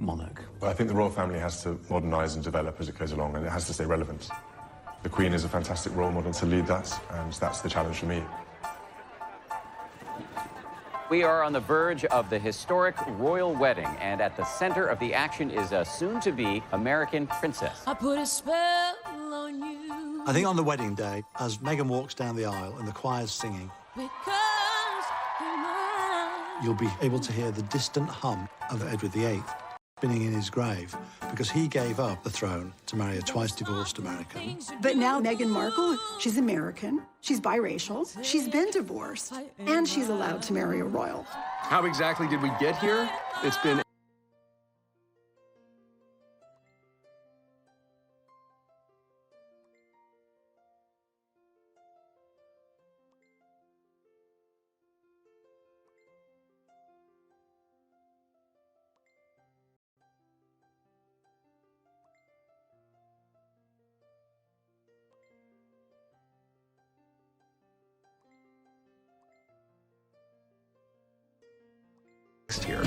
monarch? Well, I think the royal family has to modernise and develop as it goes along, and it has to stay relevant. The Queen is a fantastic role model to lead that, and that's the challenge for me. We are on the verge of the historic royal wedding, and at the center of the action is a soon-to-be American princess. I put a spell on you. I think on the wedding day, as Meghan walks down the aisle and the choir's singing, Because you're mine. you'll be able to hear the distant hum of Edward VIII spinning in his grave, because he gave up the throne to marry a twice-divorced American. But now Meghan Markle, she's American, she's biracial, she's been divorced, and she's allowed to marry a royal. How exactly did we get here? It's been here.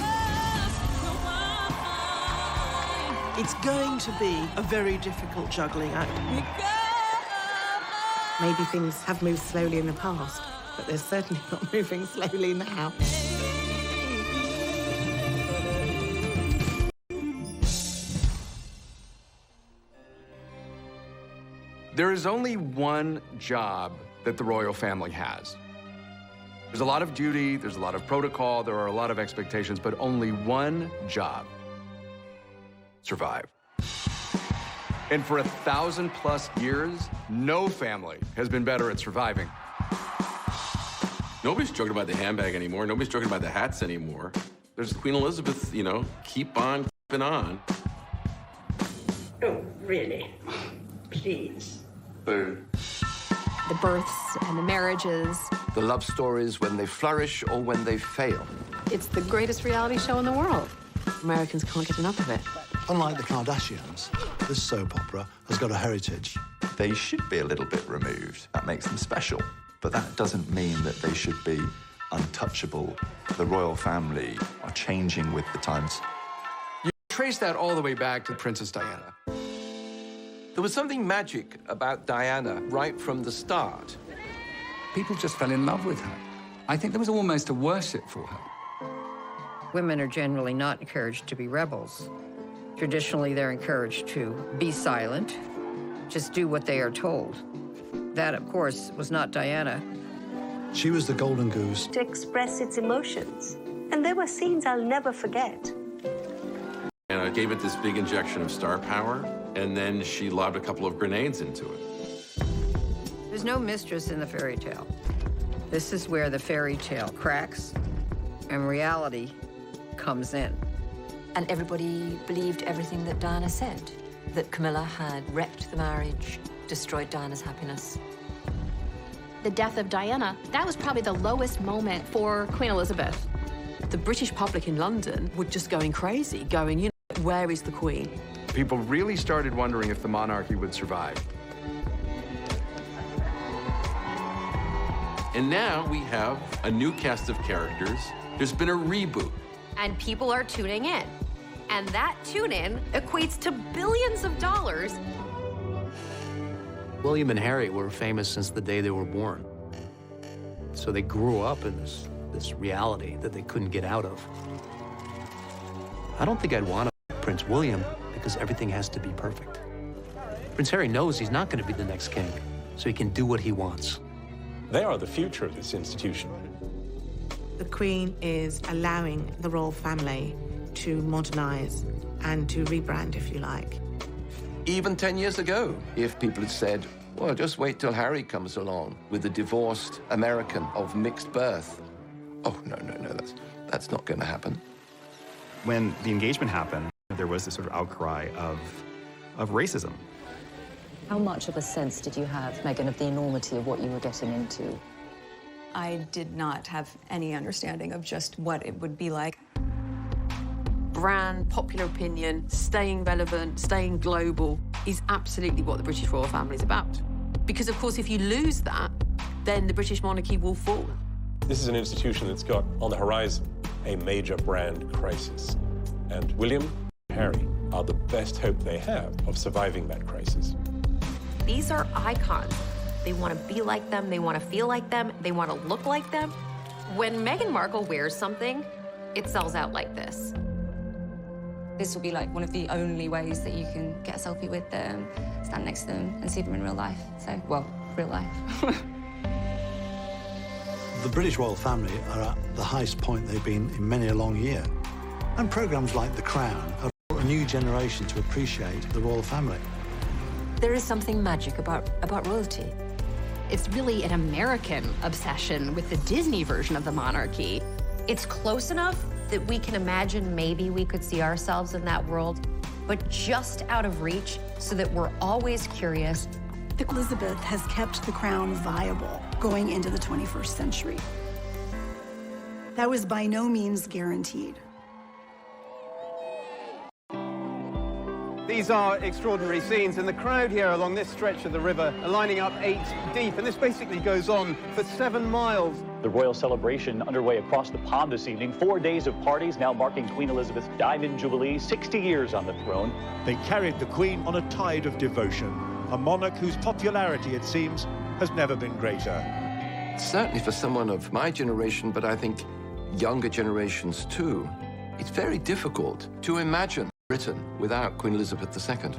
It's going to be a very difficult juggling act. Maybe things have moved slowly in the past, but they're certainly not moving slowly now. There is only one job that the royal family has. There's a lot of duty, there's a lot of protocol, there are a lot of expectations, but only one job: survive. And for 1,000+ years, no family has been better at surviving. Nobody's joking about the handbag anymore. Nobody's joking about the hats anymore. There's Queen Elizabeth, you know, keep on keeping on. Oh, really? Please. The births and the marriages. The love stories when they flourish or when they fail. It's the greatest reality show in the world. Americans can't get enough of it. Unlike the Kardashians, this soap opera has got a heritage. They should be a little bit removed. That makes them special. But that doesn't mean that they should be untouchable. The royal family are changing with the times. You trace that all the way back to Princess Diana. There was something magic about Diana right from the start. People just fell in love with her. I think there was almost a worship for her. Women are generally not encouraged to be rebels. Traditionally, they're encouraged to be silent, just do what they are told. That, of course, was not Diana. She was the golden goose. To express its emotions. And there were scenes I'll never forget. And I gave it this big injection of star power, and then she lobbed a couple of grenades into it. There's no mistress in the fairy tale. This is where the fairy tale cracks and reality comes in. And everybody believed everything that Diana said, that Camilla had wrecked the marriage, destroyed Diana's happiness. The death of Diana, that was probably the lowest moment for Queen Elizabeth. The British public in London were just going crazy, going, you know, where is the Queen? People really started wondering if the monarchy would survive. And now we have a new cast of characters. There's been a reboot. And people are tuning in. And that tune-in equates to billions of dollars. William and Harry were famous since the day they were born. So they grew up in this reality that they couldn't get out of. I don't think I'd want Prince William because everything has to be perfect. Prince Harry knows he's not going to be the next king, so he can do what he wants. They are the future of this institution. The Queen is allowing the royal family to modernize and to rebrand, if you like. Even 10 years ago, if people had said, well, just wait till Harry comes along with a divorced American of mixed birth. Oh, no, that's not going to happen. When the engagement happened, there was this sort of outcry of racism. How much of a sense did you have, Meghan, of the enormity of what you were getting into? I did not have any understanding of just what it would be like. Brand, popular opinion, staying relevant, staying global is absolutely what the British royal family is about. Because, of course, if you lose that, then the British monarchy will fall. This is an institution that's got on the horizon a major brand crisis. And William Harry are the best hope they have of surviving that crisis. These are icons. They want to be like them, they want to feel like them, they want to look like them. When Meghan Markle wears something, it sells out like this. This will be like one of the only ways that you can get a selfie with them, stand next to them, and see them in real life. So, well, real life. The British royal family are at the highest point they've been in many a long year. And programmes like The Crown have brought a new generation to appreciate the royal family. There is something magic about royalty. It's really an American obsession with the Disney version of the monarchy. It's close enough that we can imagine maybe we could see ourselves in that world, but just out of reach so that we're always curious. Elizabeth has kept the crown viable going into the 21st century. That was by no means guaranteed. These are extraordinary scenes, and the crowd here along this stretch of the river are lining up 8 deep, and this basically goes on for 7 miles. The royal celebration underway across the pond this evening. 4 days of parties now marking Queen Elizabeth's Diamond Jubilee, 60 years on the throne. They carried the Queen on a tide of devotion, a monarch whose popularity, it seems, has never been greater. Certainly for someone of my generation, but I think younger generations too, it's very difficult to imagine Britain without Queen Elizabeth II.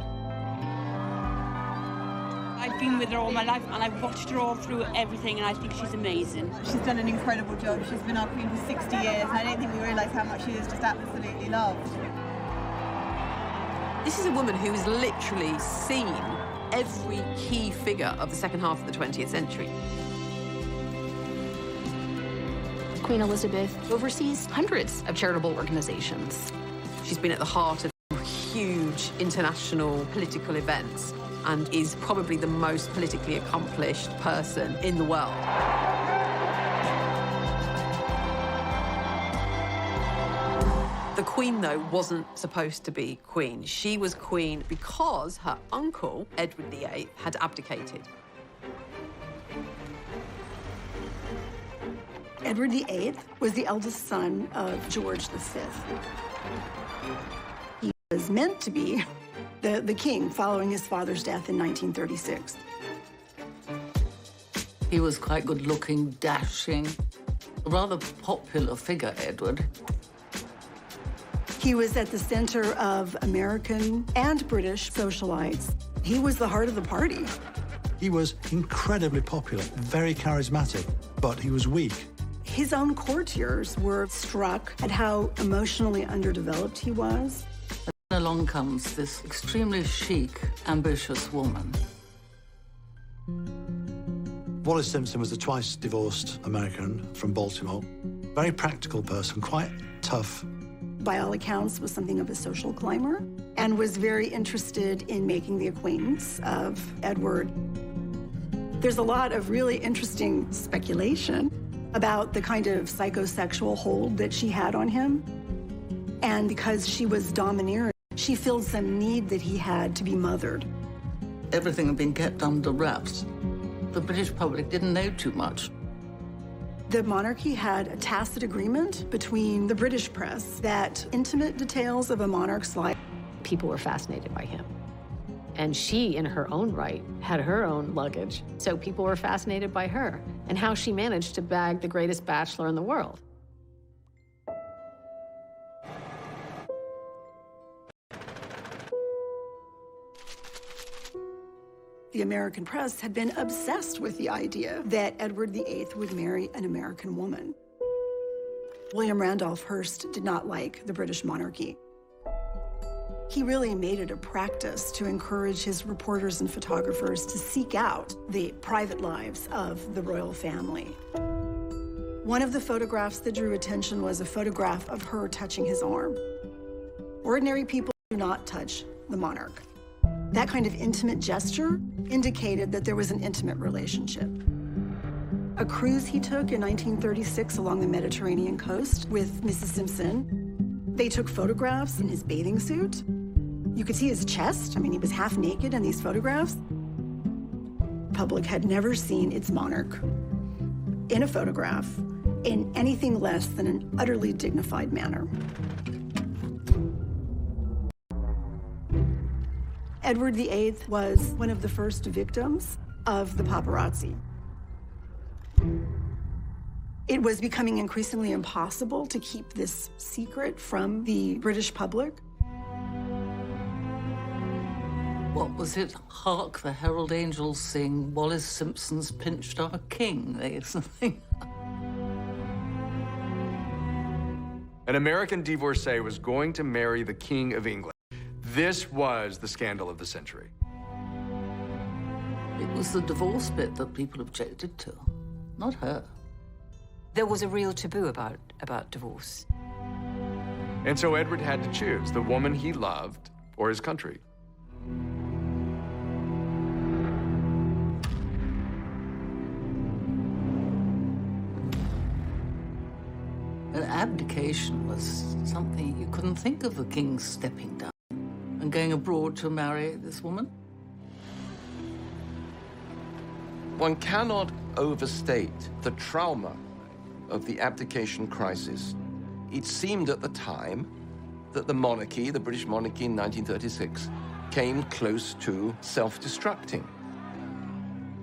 I've been with her all my life, and I've watched her all through everything, and I think she's amazing. She's done an incredible job. She's been our queen for 60 years, and I don't think we realise how much she is just absolutely loved. This is a woman who has literally seen every key figure of the second half of the 20th century. Queen Elizabeth oversees hundreds of charitable organizations. She's been at the heart of huge international political events and is probably the most politically accomplished person in the world. The Queen, though, wasn't supposed to be Queen. She was Queen because her uncle, Edward VIII, had abdicated. Edward VIII was the eldest son of George V. He was meant to be the king following his father's death in 1936. He was quite good-looking, dashing, a rather popular figure, Edward. He was at the center of American and British socialites. He was the heart of the party. He was incredibly popular, very charismatic, but he was weak. His own courtiers were struck at how emotionally underdeveloped he was. Then along comes this extremely chic, ambitious woman. Wallis Simpson was a twice-divorced American from Baltimore. Very practical person, quite tough. By all accounts, was something of a social climber and was very interested in making the acquaintance of Edward. There's a lot of really interesting speculation about the kind of psychosexual hold that she had on him. And because she was domineering, she filled some need that he had to be mothered. Everything had been kept under wraps. The British public didn't know too much. The monarchy had a tacit agreement between the British press that intimate details of a monarch's life. People were fascinated by him. And she, in her own right, had her own luggage. So people were fascinated by her and how she managed to bag the greatest bachelor in the world. The American press had been obsessed with the idea that Edward VIII would marry an American woman. William Randolph Hearst did not like the British monarchy. He really made it a practice to encourage his reporters and photographers to seek out the private lives of the royal family. One of the photographs that drew attention was a photograph of her touching his arm. Ordinary people do not touch the monarch. That kind of intimate gesture indicated that there was an intimate relationship. A cruise he took in 1936 along the Mediterranean coast with Mrs. Simpson. They took photographs in his bathing suit. You could see his chest. I mean, he was half naked in these photographs. The public had never seen its monarch in a photograph in anything less than an utterly dignified manner. Edward VIII was one of the first victims of the paparazzi. It was becoming increasingly impossible to keep this secret from the British public. What was it? Hark the herald angels sing, Wallace Simpson's pinched our king, or something. An American divorcee was going to marry the King of England. This was the scandal of the century. It was the divorce bit that people objected to, not her. There was a real taboo about divorce. And so Edward had to choose the woman he loved or his country. An abdication was something you couldn't think of the king stepping down and going abroad to marry this woman. One cannot overstate the trauma of the abdication crisis. It seemed at the time that the monarchy, the British monarchy in 1936, came close to self-destructing.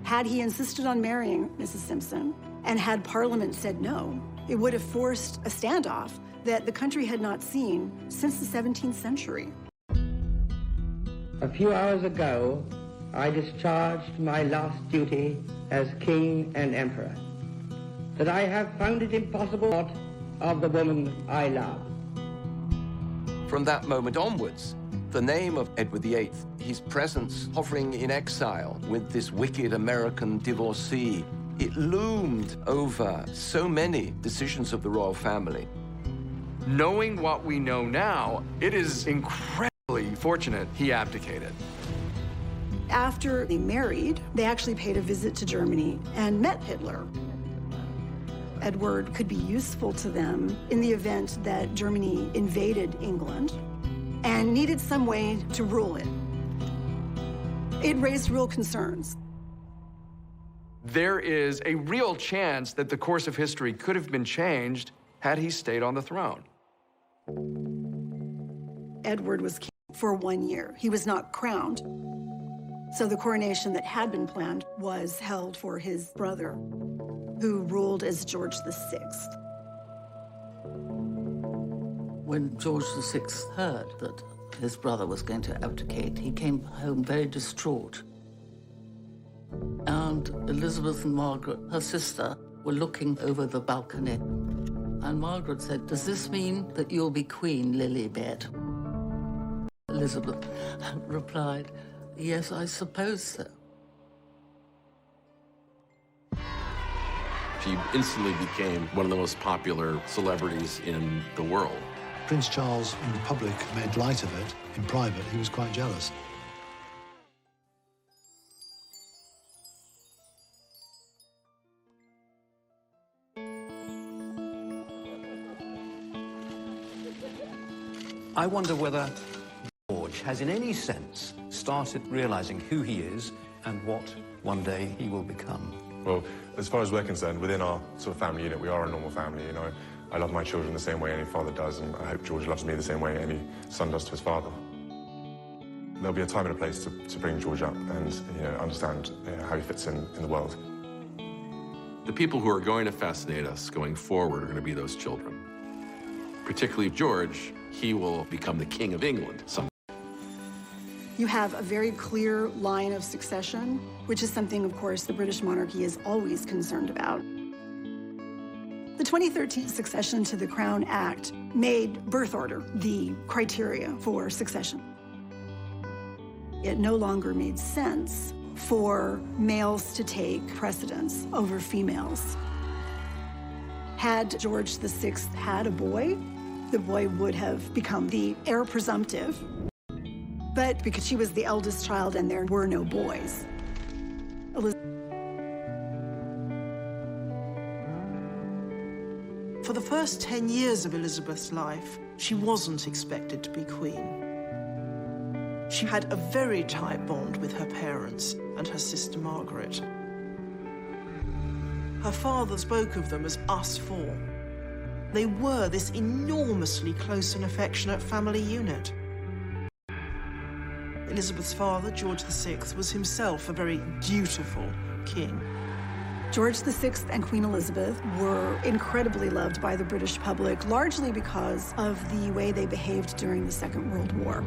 Had he insisted on marrying Mrs. Simpson, and had Parliament said no, it would have forced a standoff that the country had not seen since the 17th century. A few hours ago, I discharged my last duty as King and Emperor, that I have found it impossible of the woman I love. From that moment onwards, the name of Edward VIII, his presence hovering in exile with this wicked American divorcee, it loomed over so many decisions of the royal family. Knowing what we know now, it is incredibly fortunate he abdicated. After they married, they actually paid a visit to Germany and met Hitler. Edward could be useful to them in the event that Germany invaded England and needed some way to rule it. It raised real concerns. There is a real chance that the course of history could have been changed had he stayed on the throne. Edward was king for 1 year. He was not crowned. So the coronation that had been planned was held for his brother, who ruled as George VI. When George VI heard that his brother was going to abdicate, he came home very distraught. And Elizabeth and Margaret, her sister, were looking over the balcony. And Margaret said, "Does this mean that you'll be Queen, Lilibet?" Elizabeth replied, "Yes, I suppose so." She instantly became one of the most popular celebrities in the world. Prince Charles, in public, made light of it. In private, he was quite jealous. I wonder whether George has, in any sense, started realizing who he is and what one day he will become. Well, as far as we're concerned, within our sort of family unit, we are a normal family, you know. I love my children the same way any father does, and I hope George loves me the same way any son does to his father. There'll be a time and a place to bring George up and, you know, understand how he fits in the world. The people who are going to fascinate us going forward are going to be those children. Particularly George, he will become the King of England someday. You have a very clear line of succession, which is something, of course, the British monarchy is always concerned about. The 2013 Succession to the Crown Act made birth order the criteria for succession. It no longer made sense for males to take precedence over females. Had George VI had a boy, the boy would have become the heir presumptive. But because she was the eldest child and there were no boys, For the first 10 years of Elizabeth's life, she wasn't expected to be queen. She had a very tight bond with her parents and her sister Margaret. Her father spoke of them as us four. They were this enormously close and affectionate family unit. Elizabeth's father, George VI, was himself a very dutiful king. George VI and Queen Elizabeth were incredibly loved by the British public, largely because of the way they behaved during the Second World War.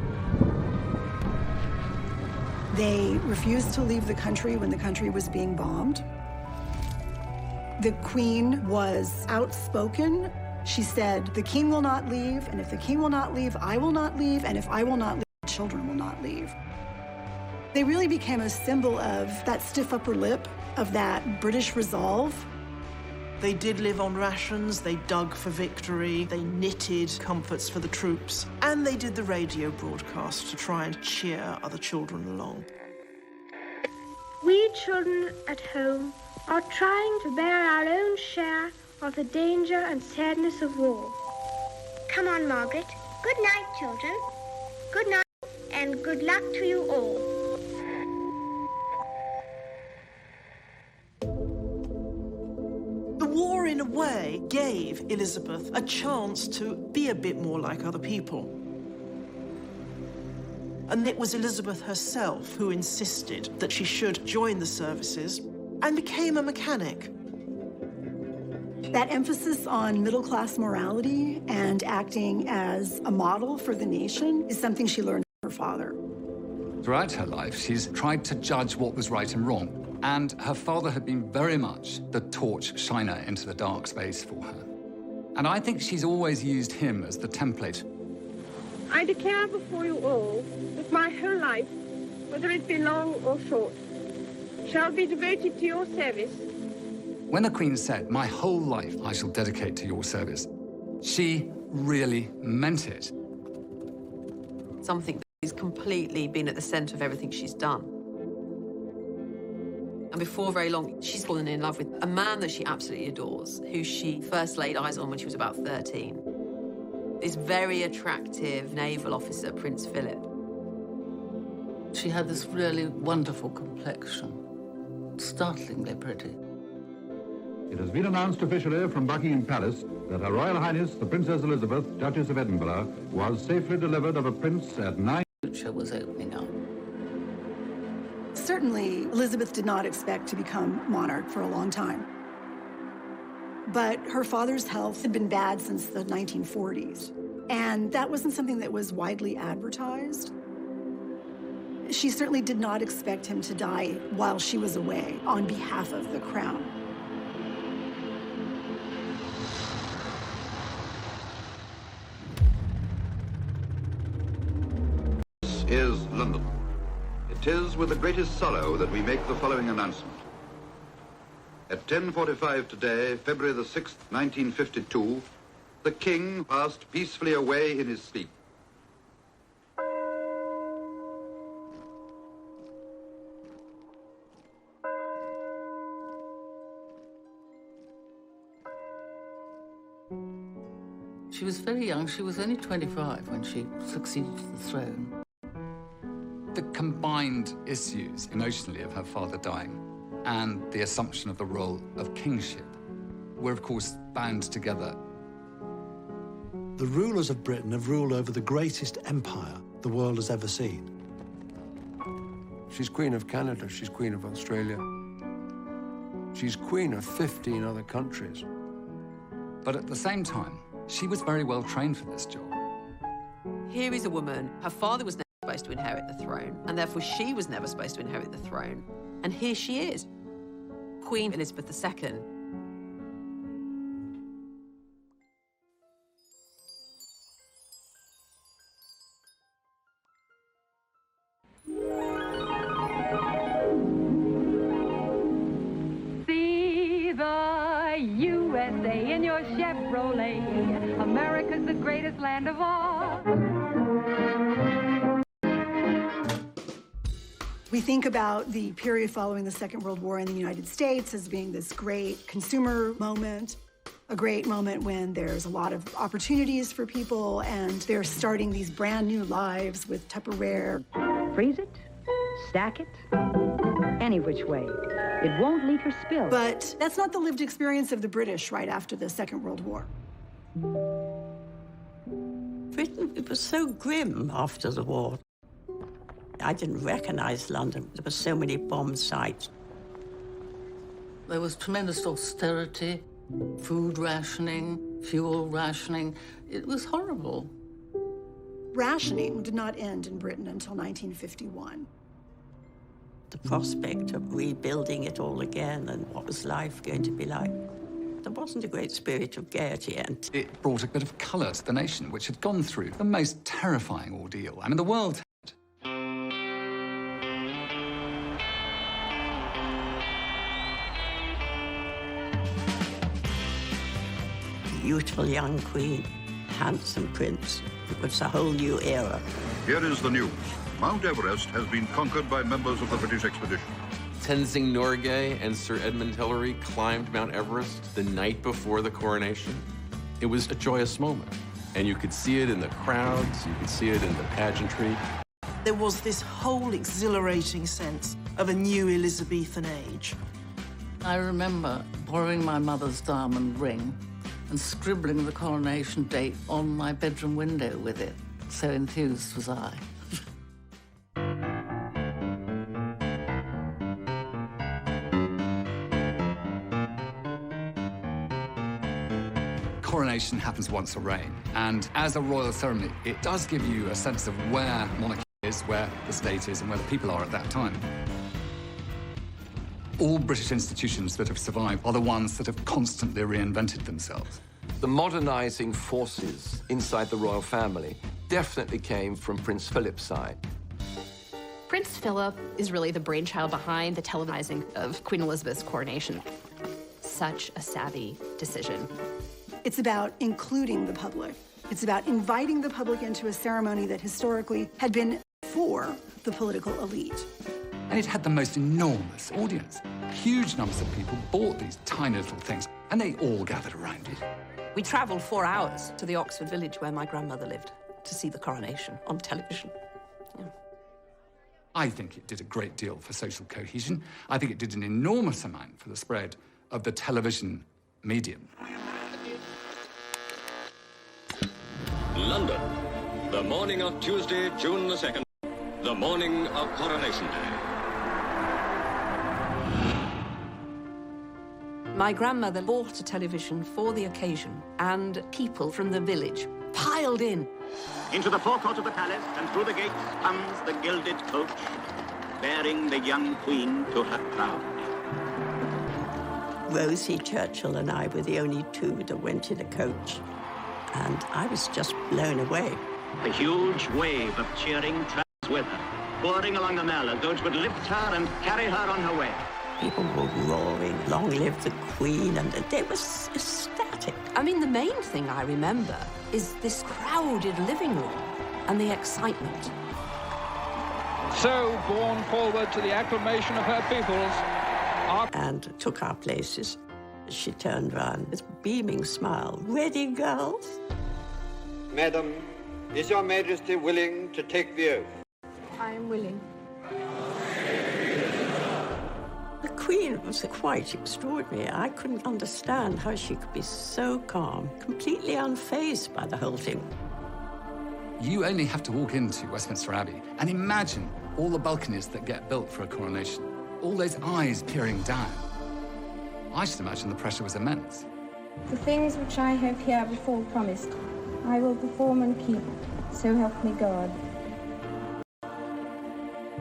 They refused to leave the country when the country was being bombed. The Queen was outspoken. She said, "The king will not leave, and if the king will not leave, I will not leave, and if I will not leave, children will not leave." They really became a symbol of that stiff upper lip, of that British resolve. They did live on rations, they dug for victory, they knitted comforts for the troops, and they did the radio broadcast to try and cheer other children along. We children at home are trying to bear our own share of the danger and sadness of war. Come on, Margaret. Good night, children. Good night, and good luck to you all. The war, in a way, gave Elizabeth a chance to be a bit more like other people. And it was Elizabeth herself who insisted that she should join the services and became a mechanic. That emphasis on middle-class morality and acting as a model for the nation is something she learned from her father. Throughout her life, she's tried to judge what was right and wrong. And her father had been very much the torch shiner into the dark space for her. And I think she's always used him as the template. I declare before you all that my whole life, whether it be long or short, shall be devoted to your service. When the Queen said, "My whole life I shall dedicate to your service," she really meant it. Something that has completely been at the centre of everything she's done. And before very long, she's fallen in love with a man that she absolutely adores, who she first laid eyes on when she was about 13. This very attractive naval officer, Prince Philip. She had this really wonderful complexion, startlingly pretty. It has been announced officially from Buckingham Palace that Her Royal Highness, the Princess Elizabeth, Duchess of Edinburgh, was safely delivered of a prince at 9. The future was opening up. Certainly, Elizabeth did not expect to become monarch for a long time. But her father's health had been bad since the 1940s, and that wasn't something that was widely advertised. She certainly did not expect him to die while she was away on behalf of the crown. This is London. It is with the greatest sorrow that we make the following announcement. At 10:45 today, February the 6th, 1952, the King passed peacefully away in his sleep. She was very young. She was only 25 when she succeeded to the throne. The combined issues emotionally of her father dying and the assumption of the role of kingship were, of course, bound together. The rulers of Britain have ruled over the greatest empire the world has ever seen. She's Queen of Canada, she's Queen of Australia. She's Queen of 15 other countries. But at the same time, she was very well trained for this job. Here is a woman, her father was never supposed to inherit the throne, and therefore she was never supposed to inherit the throne. And here she is, Queen Elizabeth II. See the USA in your Chevrolet. America's the greatest land of all. We think about the period following the Second World War in the United States as being this great consumer moment, a great moment when there's a lot of opportunities for people and they're starting these brand new lives with Tupperware. Freeze it, stack it, any which way. It won't leak or spill. But that's not the lived experience of the British right after the Second World War. Britain, it was so grim after the war. I didn't recognize London. There were so many bomb sites. There was tremendous austerity, food rationing, fuel rationing. It was horrible. Rationing did not end in Britain until 1951. The prospect of rebuilding it all again and what was life going to be like. There wasn't a great spirit of gaiety, and it brought a bit of colour to the nation, which had gone through the most terrifying ordeal. I mean, the world had. Beautiful young queen, handsome prince. It was a whole new era. Here is the news. Mount Everest has been conquered by members of the British expedition. Tenzing Norgay and Sir Edmund Hillary climbed Mount Everest the night before the coronation. It was a joyous moment, and you could see it in the crowds, you could see it in the pageantry. There was this whole exhilarating sense of a new Elizabethan age. I remember borrowing my mother's diamond ring and scribbling the coronation date on my bedroom window with it. So enthused was I. Coronation happens once a reign, and as a royal ceremony, it does give you a sense of where monarchy is, where the state is, and where the people are at that time. All British institutions that have survived are the ones that have constantly reinvented themselves. The modernizing forces inside the royal family definitely came from Prince Philip's side. Prince Philip is really the brainchild behind the televising of Queen Elizabeth's coronation. Such a savvy decision. It's about including the public. It's about inviting the public into a ceremony that historically had been for the political elite. And it had the most enormous audience. Huge numbers of people bought these tiny little things, and they all gathered around it. We travelled 4 hours to the Oxford village where my grandmother lived to see the coronation on television. Yeah. I think it did a great deal for social cohesion. I think it did an enormous amount for the spread of the television medium. London, the morning of Tuesday, June the 2nd, the morning of Coronation Day. My grandmother bought a television for the occasion, and people from the village piled in. Into the forecourt of the palace and through the gates comes the gilded coach, bearing the young queen to her crown. Rosie Churchill and I were the only two that went in a coach, and I was just blown away. A huge wave of cheering travels with her, pouring along the Mall as though it would lift her and carry her on her way. People were roaring, "Long live the Queen," and they were ecstatic. I mean, the main thing I remember is this crowded living room and the excitement. So, borne forward to the acclamation of her peoples, and took our places. She turned round with a beaming smile. "Ready, girls?" Madam, is your Majesty willing to take the oath? I am willing. The Queen was quite extraordinary. I couldn't understand how she could be so calm, completely unfazed by the whole thing. You only have to walk into Westminster Abbey and imagine all the balconies that get built for a coronation. All those eyes peering down. I should imagine the pressure was immense. The things which I have here before promised, I will perform and keep, so help me God.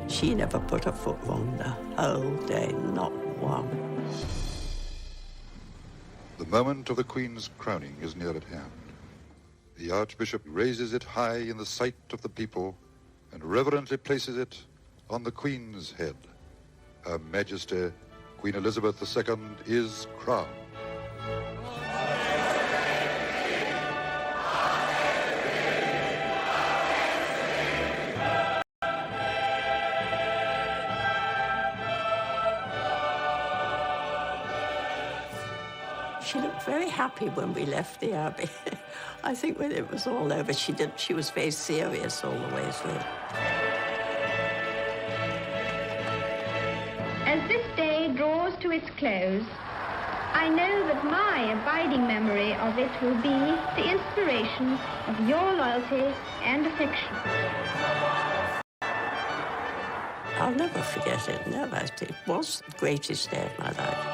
She never put her foot wrong the whole day, not one. The moment of the Queen's crowning is near at hand. The Archbishop raises it high in the sight of the people and reverently places it on the Queen's head. Her Majesty, Queen Elizabeth II, is crowned. She looked very happy when we left the Abbey. I think when it was all over, she was very serious all the way through. As this day draws to its close, I know that my abiding memory of it will be the inspiration of your loyalty and affection. I'll never forget it, never. It was the greatest day of my life.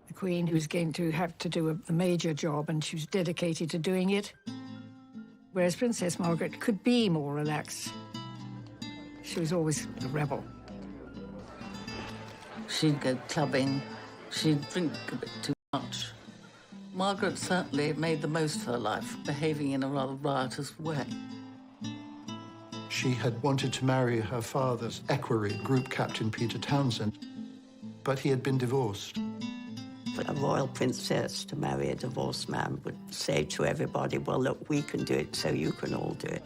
The Queen who's going to have to do a major job, and she was dedicated to doing it. Whereas Princess Margaret could be more relaxed. She was always a rebel. She'd go clubbing. She'd drink a bit too much. Margaret certainly made the most of her life, behaving in a rather riotous way. She had wanted to marry her father's equerry, Group Captain Peter Townsend, but he had been divorced. For a royal princess to marry a divorced man would say to everybody, well, look, we can do it, so you can all do it.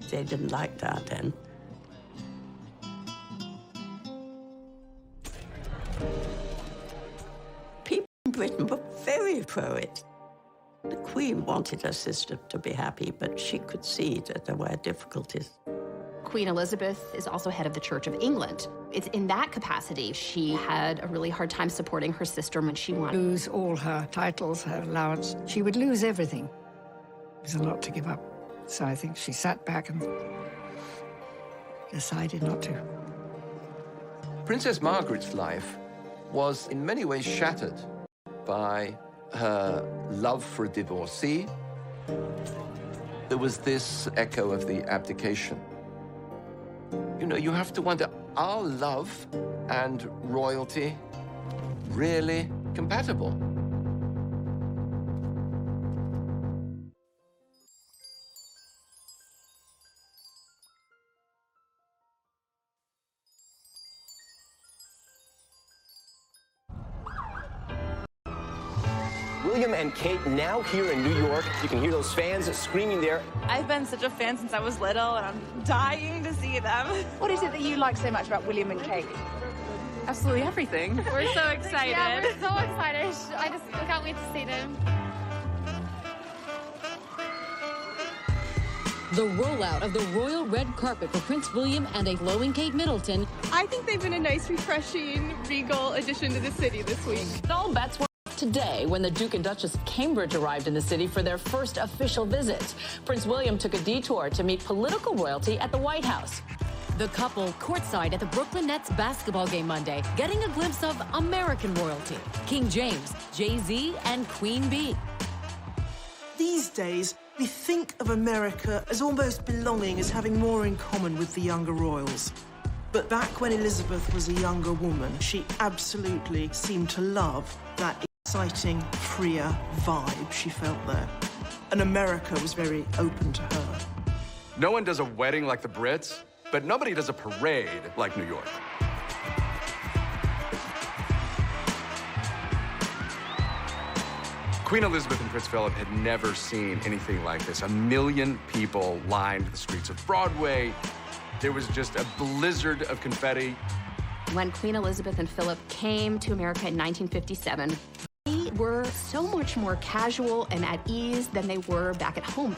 They didn't like that then. People in Britain were very pro it. The Queen wanted her sister to be happy, but she could see that there were difficulties. Queen Elizabeth is also head of the Church of England. It's in that capacity she had a really hard time supporting her sister when she wanted. Lose all her titles, her allowance. She would lose everything. It was a lot to give up. So I think she sat back and decided not to. Princess Margaret's life was in many ways shattered by her love for a divorcee. There was this echo of the abdication. You know, you have to wonder, are love and royalty really compatible? William and Kate now here in New York. You can hear those fans screaming there. I've been such a fan since I was little, and I'm dying to see them. What is it that you like so much about William and Kate? Absolutely everything. We're so excited. Yeah, we're so excited. I can't wait to see them. The rollout of the royal red carpet for Prince William and a glowing Kate Middleton. I think they've been a nice, refreshing, regal addition to the city this week. All bets were today when the Duke and Duchess of Cambridge arrived in the city for their first official visit. Prince William took a detour to meet political royalty at the White House. The couple courtside at the Brooklyn Nets basketball game Monday, getting a glimpse of American royalty. King James, Jay-Z, and Queen Bee. These days, we think of America as almost belonging, as having more in common with the younger royals. But back when Elizabeth was a younger woman, she absolutely seemed to love that exciting, freer vibe she felt there. And America was very open to her. No one does a wedding like the Brits, but nobody does a parade like New York. Queen Elizabeth and Prince Philip had never seen anything like this. 1 million people lined the streets of Broadway. There was just a blizzard of confetti. When Queen Elizabeth and Philip came to America in 1957, they were so much more casual and at ease than they were back at home.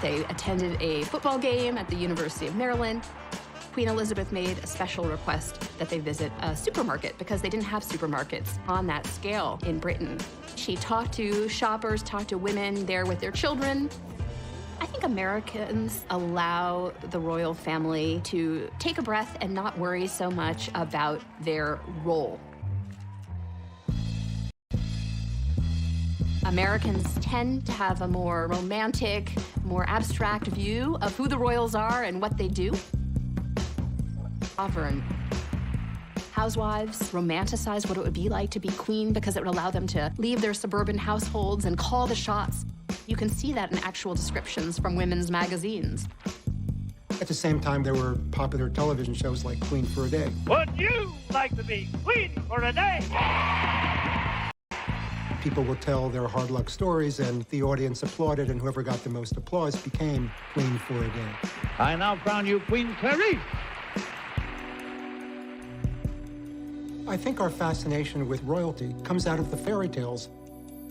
They attended a football game at the University of Maryland. Queen Elizabeth made a special request that they visit a supermarket because they didn't have supermarkets on that scale in Britain. She talked to shoppers, talked to women there with their children. I think Americans allow the royal family to take a breath and not worry so much about their role. Americans tend to have a more romantic, more abstract view of who the royals are and what they do. Sovereign. Housewives romanticize what it would be like to be queen because it would allow them to leave their suburban households and call the shots. You can see that in actual descriptions from women's magazines. At the same time, there were popular television shows like Queen for a Day. Would you like to be queen for a day? People would tell their hard luck stories, and the audience applauded, and whoever got the most applause became Queen for a Day. I now crown you Queen Clarice. I think our fascination with royalty comes out of the fairy tales,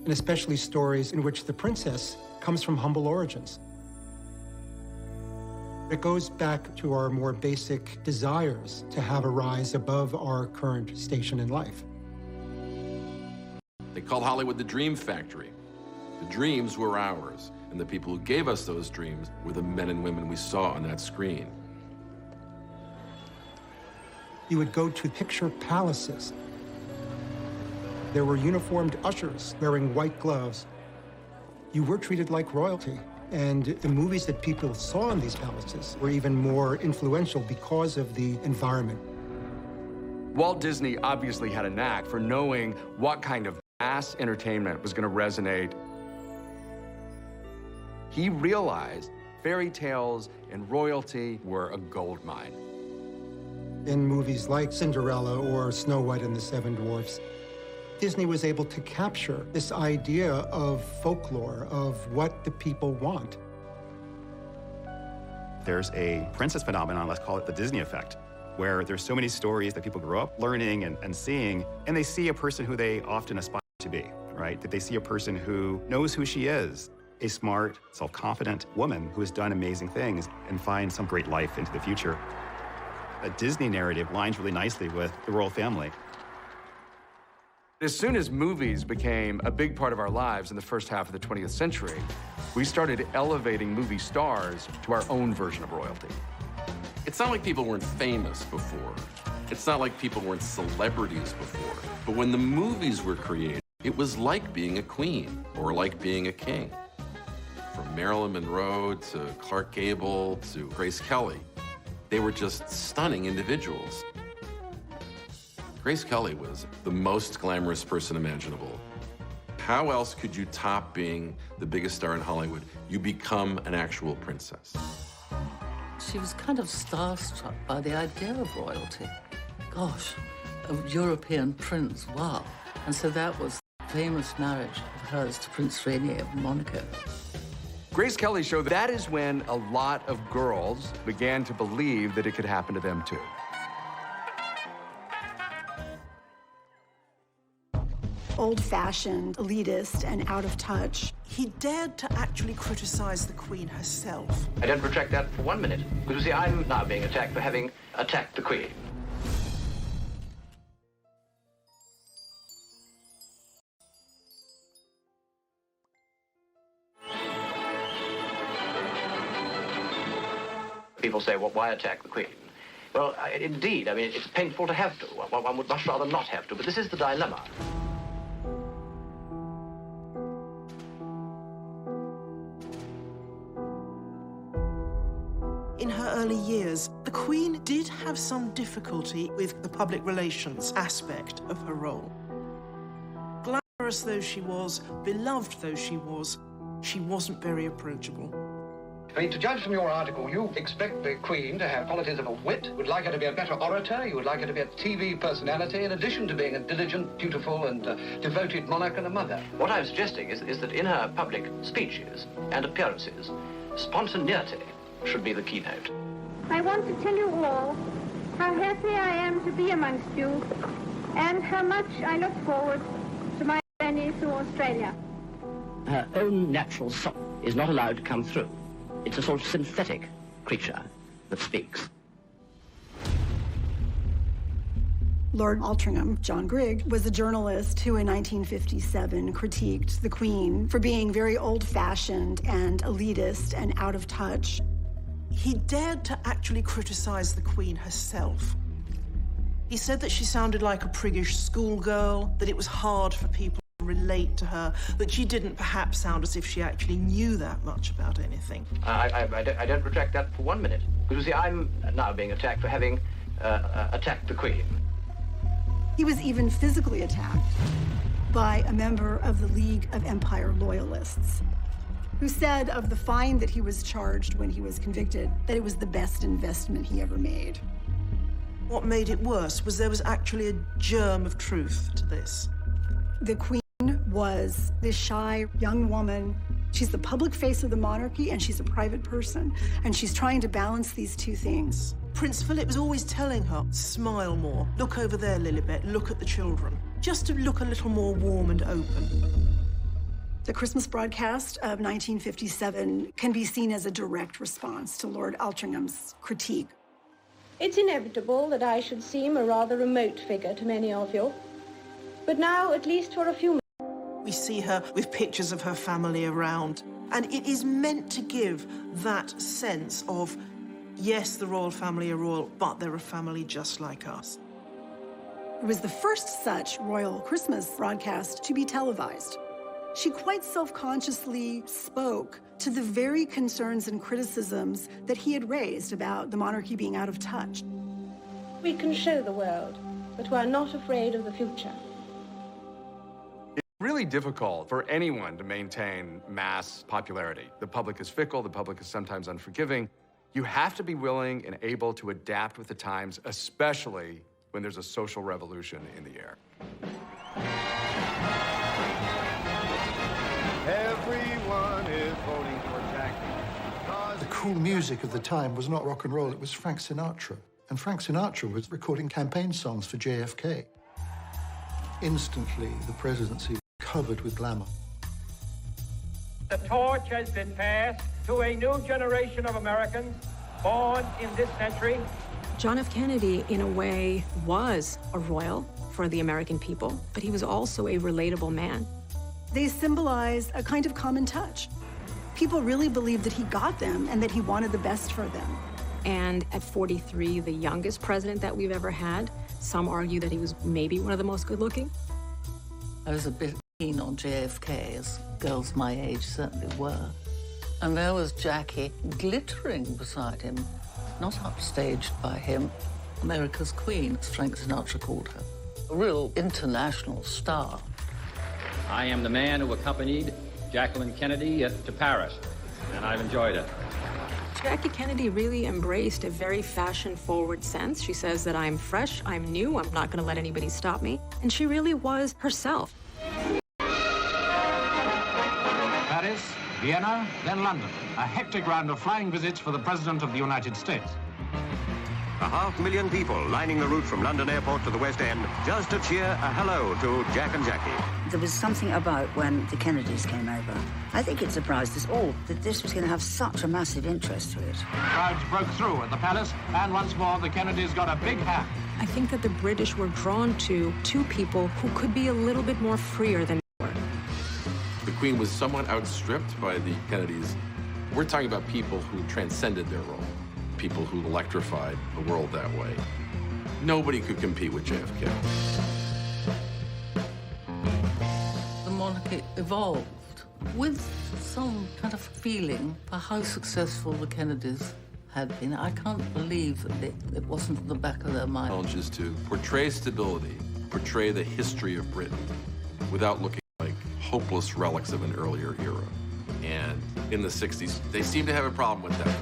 and especially stories in which the princess comes from humble origins. It goes back to our more basic desires to have a rise above our current station in life. They called Hollywood the Dream Factory. The dreams were ours, and the people who gave us those dreams were the men and women we saw on that screen. You would go to picture palaces. There were uniformed ushers wearing white gloves. You were treated like royalty. And the movies that people saw in these palaces were even more influential because of the environment. Walt Disney obviously had a knack for knowing what kind of mass entertainment was going to resonate. He realized fairy tales and royalty were a gold mine. In movies like Cinderella or Snow White and the Seven Dwarfs, Disney was able to capture this idea of folklore, of what the people want. There's a princess phenomenon, let's call it the Disney effect, where there's so many stories that people grow up learning and seeing, and they see a person who they often aspire to be, right? That they see a person who knows who she is, a smart, self-confident woman who has done amazing things and finds some great life into the future. A Disney narrative lines really nicely with the royal family. As soon as movies became a big part of our lives in the first half of the 20th century, we started elevating movie stars to our own version of royalty. It's not like people weren't famous before. It's not like people weren't celebrities before. But when the movies were created, it was like being a queen or like being a king. From Marilyn Monroe to Clark Gable to Grace Kelly, they were just stunning individuals. Grace Kelly was the most glamorous person imaginable. How else could you top being the biggest star in Hollywood? You become an actual princess. She was kind of starstruck by the idea of royalty. Gosh, a European prince, wow. And so that was the famous marriage of hers to Prince Rainier of Monaco. Grace Kelly showed that is when a lot of girls began to believe that it could happen to them too. Old-fashioned, elitist, and out of touch. He dared to actually criticize the Queen herself. I don't retract that for 1 minute. Because you see, I'm now being attacked for having attacked the Queen. People say, well, why attack the Queen? Well, indeed, I mean, it's painful to have to. One would much rather not have to, but this is the dilemma. In her early years, the Queen did have some difficulty with the public relations aspect of her role. Glamorous though she was, beloved though she wasn't very approachable. I mean, to judge from your article, you expect the Queen to have qualities of a wit, would like her to be a better orator, you would like her to be a TV personality, in addition to being a diligent, dutiful, and devoted monarch and a mother. What I'm suggesting is that in her public speeches and appearances, spontaneity should be the keynote. I want to tell you all how happy I am to be amongst you and how much I look forward to my journey through Australia. Her own natural soul is not allowed to come through. It's a sort of synthetic creature that speaks. Lord Altrincham, John Grigg, was a journalist who in 1957 critiqued the Queen for being very old-fashioned and elitist and out of touch. He dared to actually criticize the Queen herself. He said that she sounded like a priggish schoolgirl, that it was hard for people to relate to her, that she didn't perhaps sound as if she actually knew that much about anything. I don't retract that for 1 minute. Because you see, I'm now being attacked for having attacked the Queen. He was even physically attacked by a member of the League of Empire Loyalists, who said of the fine that he was charged when he was convicted that it was the best investment he ever made. What made it worse was there was actually a germ of truth to this. The Queen was this shy young woman. She's the public face of the monarchy, and she's a private person, and she's trying to balance these two things. Prince Philip was always telling her, smile more, look over there, Lilibet, look at the children, just to look a little more warm and open. The Christmas broadcast of 1957 can be seen as a direct response to Lord Altrincham's critique. It's inevitable that I should seem a rather remote figure to many of you. But now, at least for a few minutes, We see her with pictures of her family around. And it is meant to give that sense of, yes, the royal family are royal, but they're a family just like us. It was the first such royal Christmas broadcast to be televised. She quite self-consciously spoke to the very concerns and criticisms that he had raised about the monarchy being out of touch. We can show the world that we are not afraid of the future. It's really difficult for anyone to maintain mass popularity. The public is fickle, the public is sometimes unforgiving. You have to be willing and able to adapt with the times, especially when there's a social revolution in the air. Everyone is voting for Jackie. The cool music of the time was not rock and roll, it was Frank Sinatra. And Frank Sinatra was recording campaign songs for JFK. Instantly, the presidency was covered with glamour. The torch has been passed to a new generation of Americans born in this century. John F. Kennedy, in a way, was a royal for the American people, but he was also a relatable man. They symbolized a kind of common touch. People really believed that he got them and that he wanted the best for them. And at 43, the youngest president that we've ever had, some argue that he was maybe one of the most good-looking. I was a bit keen on JFK, as girls my age certainly were. And there was Jackie glittering beside him, not upstaged by him. America's Queen, as Frank Sinatra called her. A real international star. I am the man who accompanied Jacqueline Kennedy to Paris, and I've enjoyed it. Jackie Kennedy really embraced a very fashion-forward sense. She says that I'm fresh, I'm new, I'm not going to let anybody stop me. And she really was herself. Paris, Vienna, then London. A hectic round of flying visits for the President of the United States. 500,000 people lining the route from London Airport to the West End just to cheer a hello to Jack and Jackie. There was something about when the Kennedys came over. I think it surprised us all that this was going to have such a massive interest to it. Crowds broke through at the palace, and once more the Kennedys got a big hand. I think that the British were drawn to two people who could be a little bit more freer than they were. The Queen was somewhat outstripped by the Kennedys. We're talking about people who transcended their role, people who electrified the world that way. Nobody could compete with JFK. The monarchy evolved with some kind of feeling for how successful the Kennedys had been. I can't believe that it wasn't in the back of their mind. Challenge is to portray stability, portray the history of Britain without looking like hopeless relics of an earlier era. And in the 60s, they seemed to have a problem with that.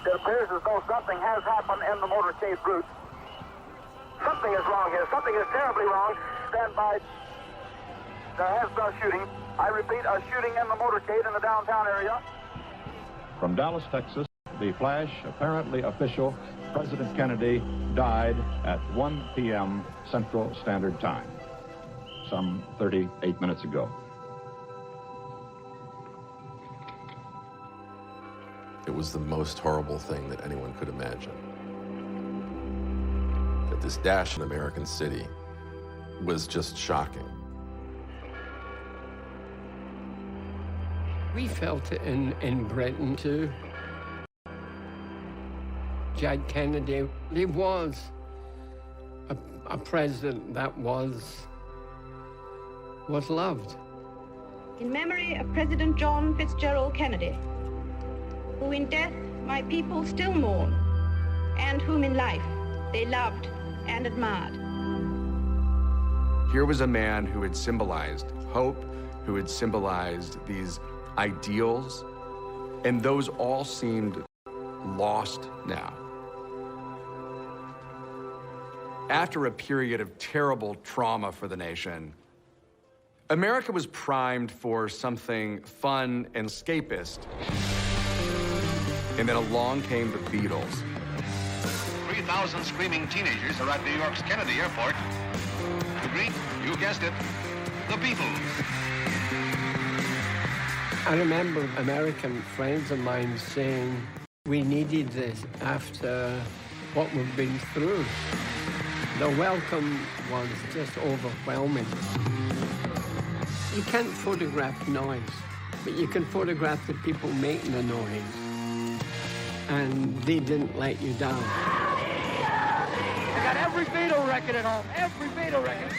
It appears as though something has happened in the motorcade route. Something is wrong here. Something is terribly wrong. Stand by. There has been a shooting. I repeat, a shooting in the motorcade in the downtown area. From Dallas, Texas, the flash, apparently official, President Kennedy died at 1 p.m. Central Standard Time, some 38 minutes ago. It was the most horrible thing that anyone could imagine. That this dash in American City was just shocking. We felt it in Britain too. Jack Kennedy, he was a president that was loved. In memory of President John Fitzgerald Kennedy, who in death my people still mourn, and whom in life they loved and admired. Here was a man who had symbolized hope, who had symbolized these ideals, and those all seemed lost now. After a period of terrible trauma for the nation, America was primed for something fun and escapist. And then along came the Beatles. 3,000 screaming teenagers are at New York's Kennedy Airport to greet, you guessed it, the Beatles. I remember American friends of mine saying, we needed this after what we've been through. The welcome was just overwhelming. You can't photograph noise, but you can photograph the people making the noise. And they didn't let you down. I got every Beatle record at home, every Beatle record.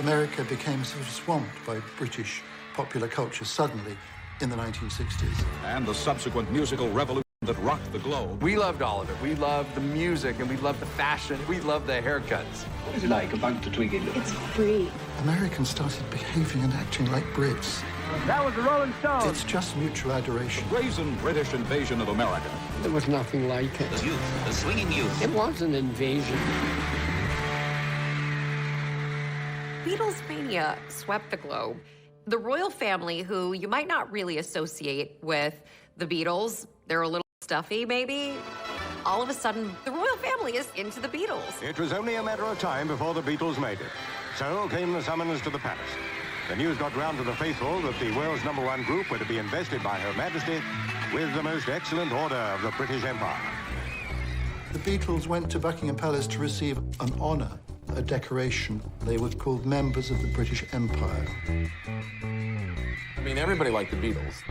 America became sort of swamped by British popular culture suddenly in the 1960s. And the subsequent musical revolution that rocked the globe. We loved all of it. We loved the music, and we loved the fashion. We loved the haircuts. What is it like, a bunk to Twiggy? It's free. Americans started behaving and acting like Brits. That was the Rolling Stones. It's just mutual adoration. Brazen British invasion of America. There was nothing like it. The youth, the swinging youth. It was an invasion. Beatles mania swept the globe. The royal family, who you might not really associate with the Beatles, they're a little stuffy maybe. All of a sudden, the royal family is into the Beatles. It was only a matter of time before the Beatles made it. So came the summons to the palace. The news got round to the faithful that the world's #1 group were to be invested by Her Majesty with the most excellent order of the British Empire. The Beatles went to Buckingham Palace to receive an honor, a decoration. They were called members of the British Empire. I mean, everybody liked the Beatles.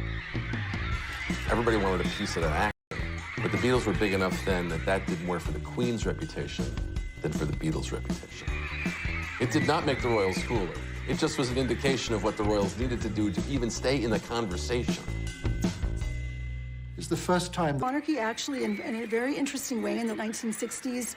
Everybody wanted a piece of that action. But the Beatles were big enough then that did more for the Queen's reputation than for the Beatles' reputation. It did not make the royals cooler. It just was an indication of what the royals needed to do to even stay in the conversation. It's the first time... Monarchy actually, in a very interesting way in the 1960s,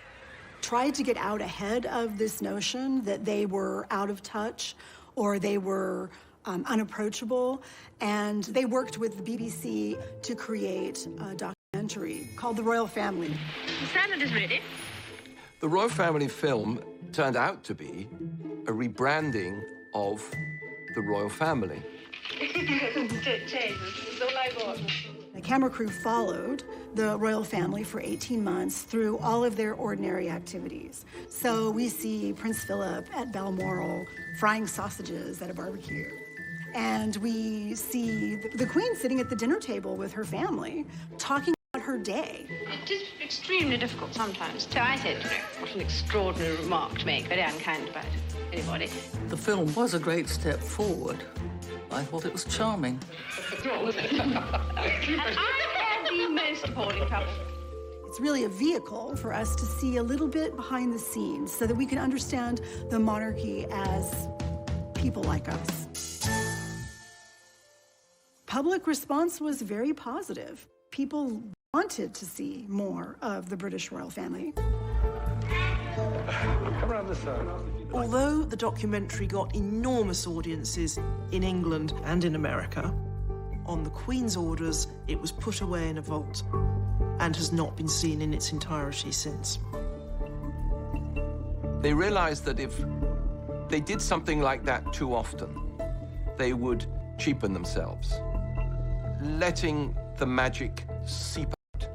tried to get out ahead of this notion that they were out of touch or they were unapproachable, and they worked with the BBC to create a documentary called The Royal Family. The salad is ready. The Royal Family film turned out to be a rebranding of the Royal Family. The camera crew followed the royal family for 18 months through all of their ordinary activities. So we see Prince Philip at Balmoral frying sausages at a barbecue. And we see the Queen sitting at the dinner table with her family, talking about her day. It is extremely difficult sometimes. So I said, what an extraordinary remark to make, very unkind about anybody. The film was a great step forward. I thought it was charming. And I am the most appalling couple. It's really a vehicle for us to see a little bit behind the scenes so that we can understand the monarchy as people like us. Public response was very positive. People wanted to see more of the British royal family. Come around this side. Although the documentary got enormous audiences in England and in America, On the Queen's orders, it was put away in a vault and has not been seen in its entirety since. They realized that if they did something like that too often, they would cheapen themselves, letting the magic seep out.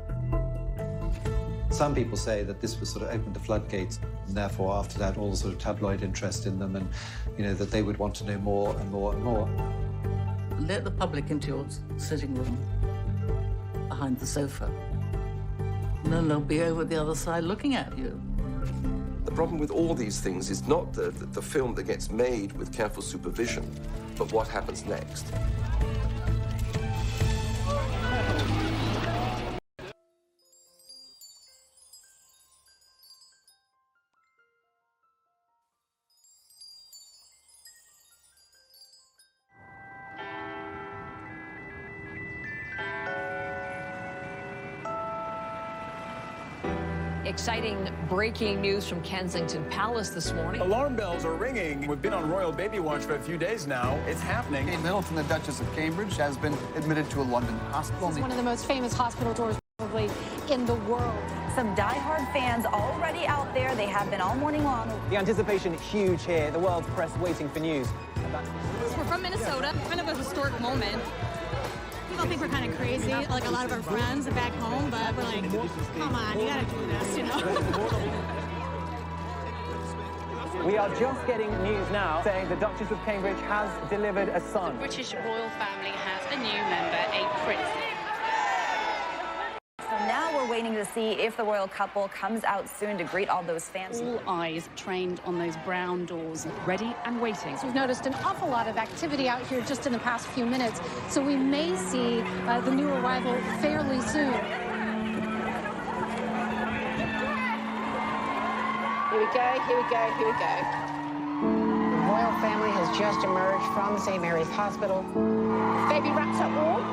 Some people say that this was sort of opened the floodgates, and therefore after that all the sort of tabloid interest in them, and that they would want to know more and more and more. Let the public into your sitting room behind the sofa. And then they'll be over the other side looking at you. The problem with all these things is not the film that gets made with careful supervision, but what happens next. Exciting breaking news from Kensington Palace this morning. Alarm bells are ringing. We've been on royal baby watch for a few days now. It's happening. Kate Middleton, the Duchess of Cambridge, has been admitted to a London hospital. It's one of the most famous hospital tours probably in the world. Some die-hard fans already out there. They have been all morning long. The anticipation is huge here. The world's press waiting for news. We're from Minnesota. Kind of a historic moment. People think we're kind of crazy, like a lot of our friends back home, but we're like, come on, you gotta do this, We are just getting news now saying the Duchess of Cambridge has delivered a son. The British royal family has a new member, a prince. So now we're waiting to see if the royal couple comes out soon to greet all those fans. All eyes trained on those brown doors, ready and waiting. So we've noticed an awful lot of activity out here just in the past few minutes, so we may see the new arrival fairly soon. Here we go, here we go, here we go. The royal family has just emerged from St. Mary's Hospital. Baby wraps up warm.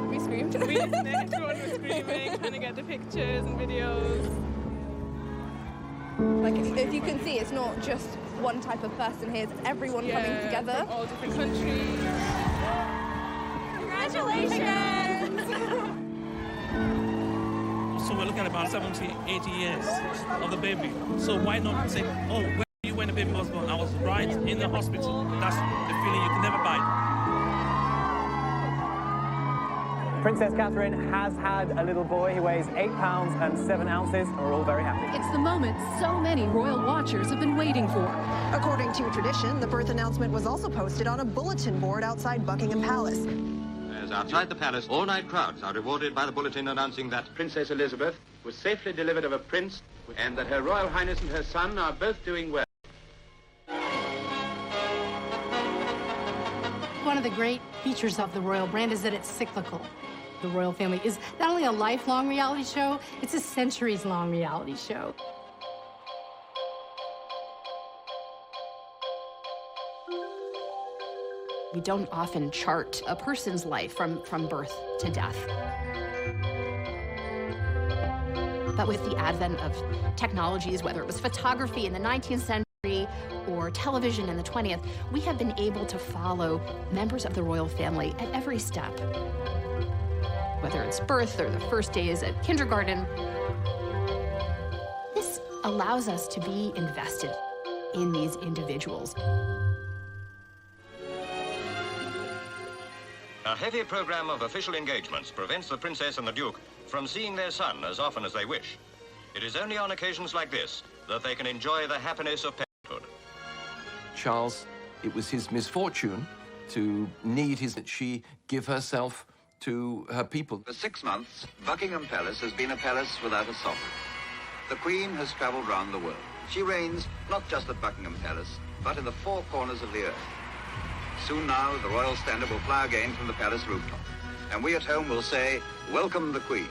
We screamed. Everyone was screaming, trying to get the pictures and videos. Like, if you can see, it's not just one type of person here, it's everyone coming together. From all different countries. Congratulations! So we're looking at about 70, 80 years of the baby. So why not say, oh, where were you when the baby was born? I was right in the hospital. That's the feeling you can never buy. Princess Catherine has had a little boy. He weighs 8 pounds and 7 ounces, and we're all very happy. It's the moment so many royal watchers have been waiting for. According to tradition, the birth announcement was also posted on a bulletin board outside Buckingham Palace. As outside the palace, all-night crowds are rewarded by the bulletin announcing that Princess Elizabeth was safely delivered of a prince and that Her Royal Highness and her son are both doing well. One of the great features of the royal brand is that it's cyclical. The royal family is not only a lifelong reality show, it's a centuries-long reality show. We don't often chart a person's life from birth to death. But with the advent of technologies, whether it was photography in the 19th century or television in the 20th, we have been able to follow members of the royal family at every step. Whether it's birth or the first days at kindergarten, this allows us to be invested in these individuals. A heavy program of official engagements prevents the Princess and the Duke from seeing their son as often as they wish. It is only on occasions like this that they can enjoy the happiness of parenthood. Charles, it was his misfortune to need that she give herself to her people. For 6 months, Buckingham Palace has been a palace without a sovereign. The Queen has travelled round the world. She reigns not just at Buckingham Palace, but in the 4 corners of the earth. Soon now, the royal standard will fly again from the palace rooftop. And we at home will say, welcome the Queen.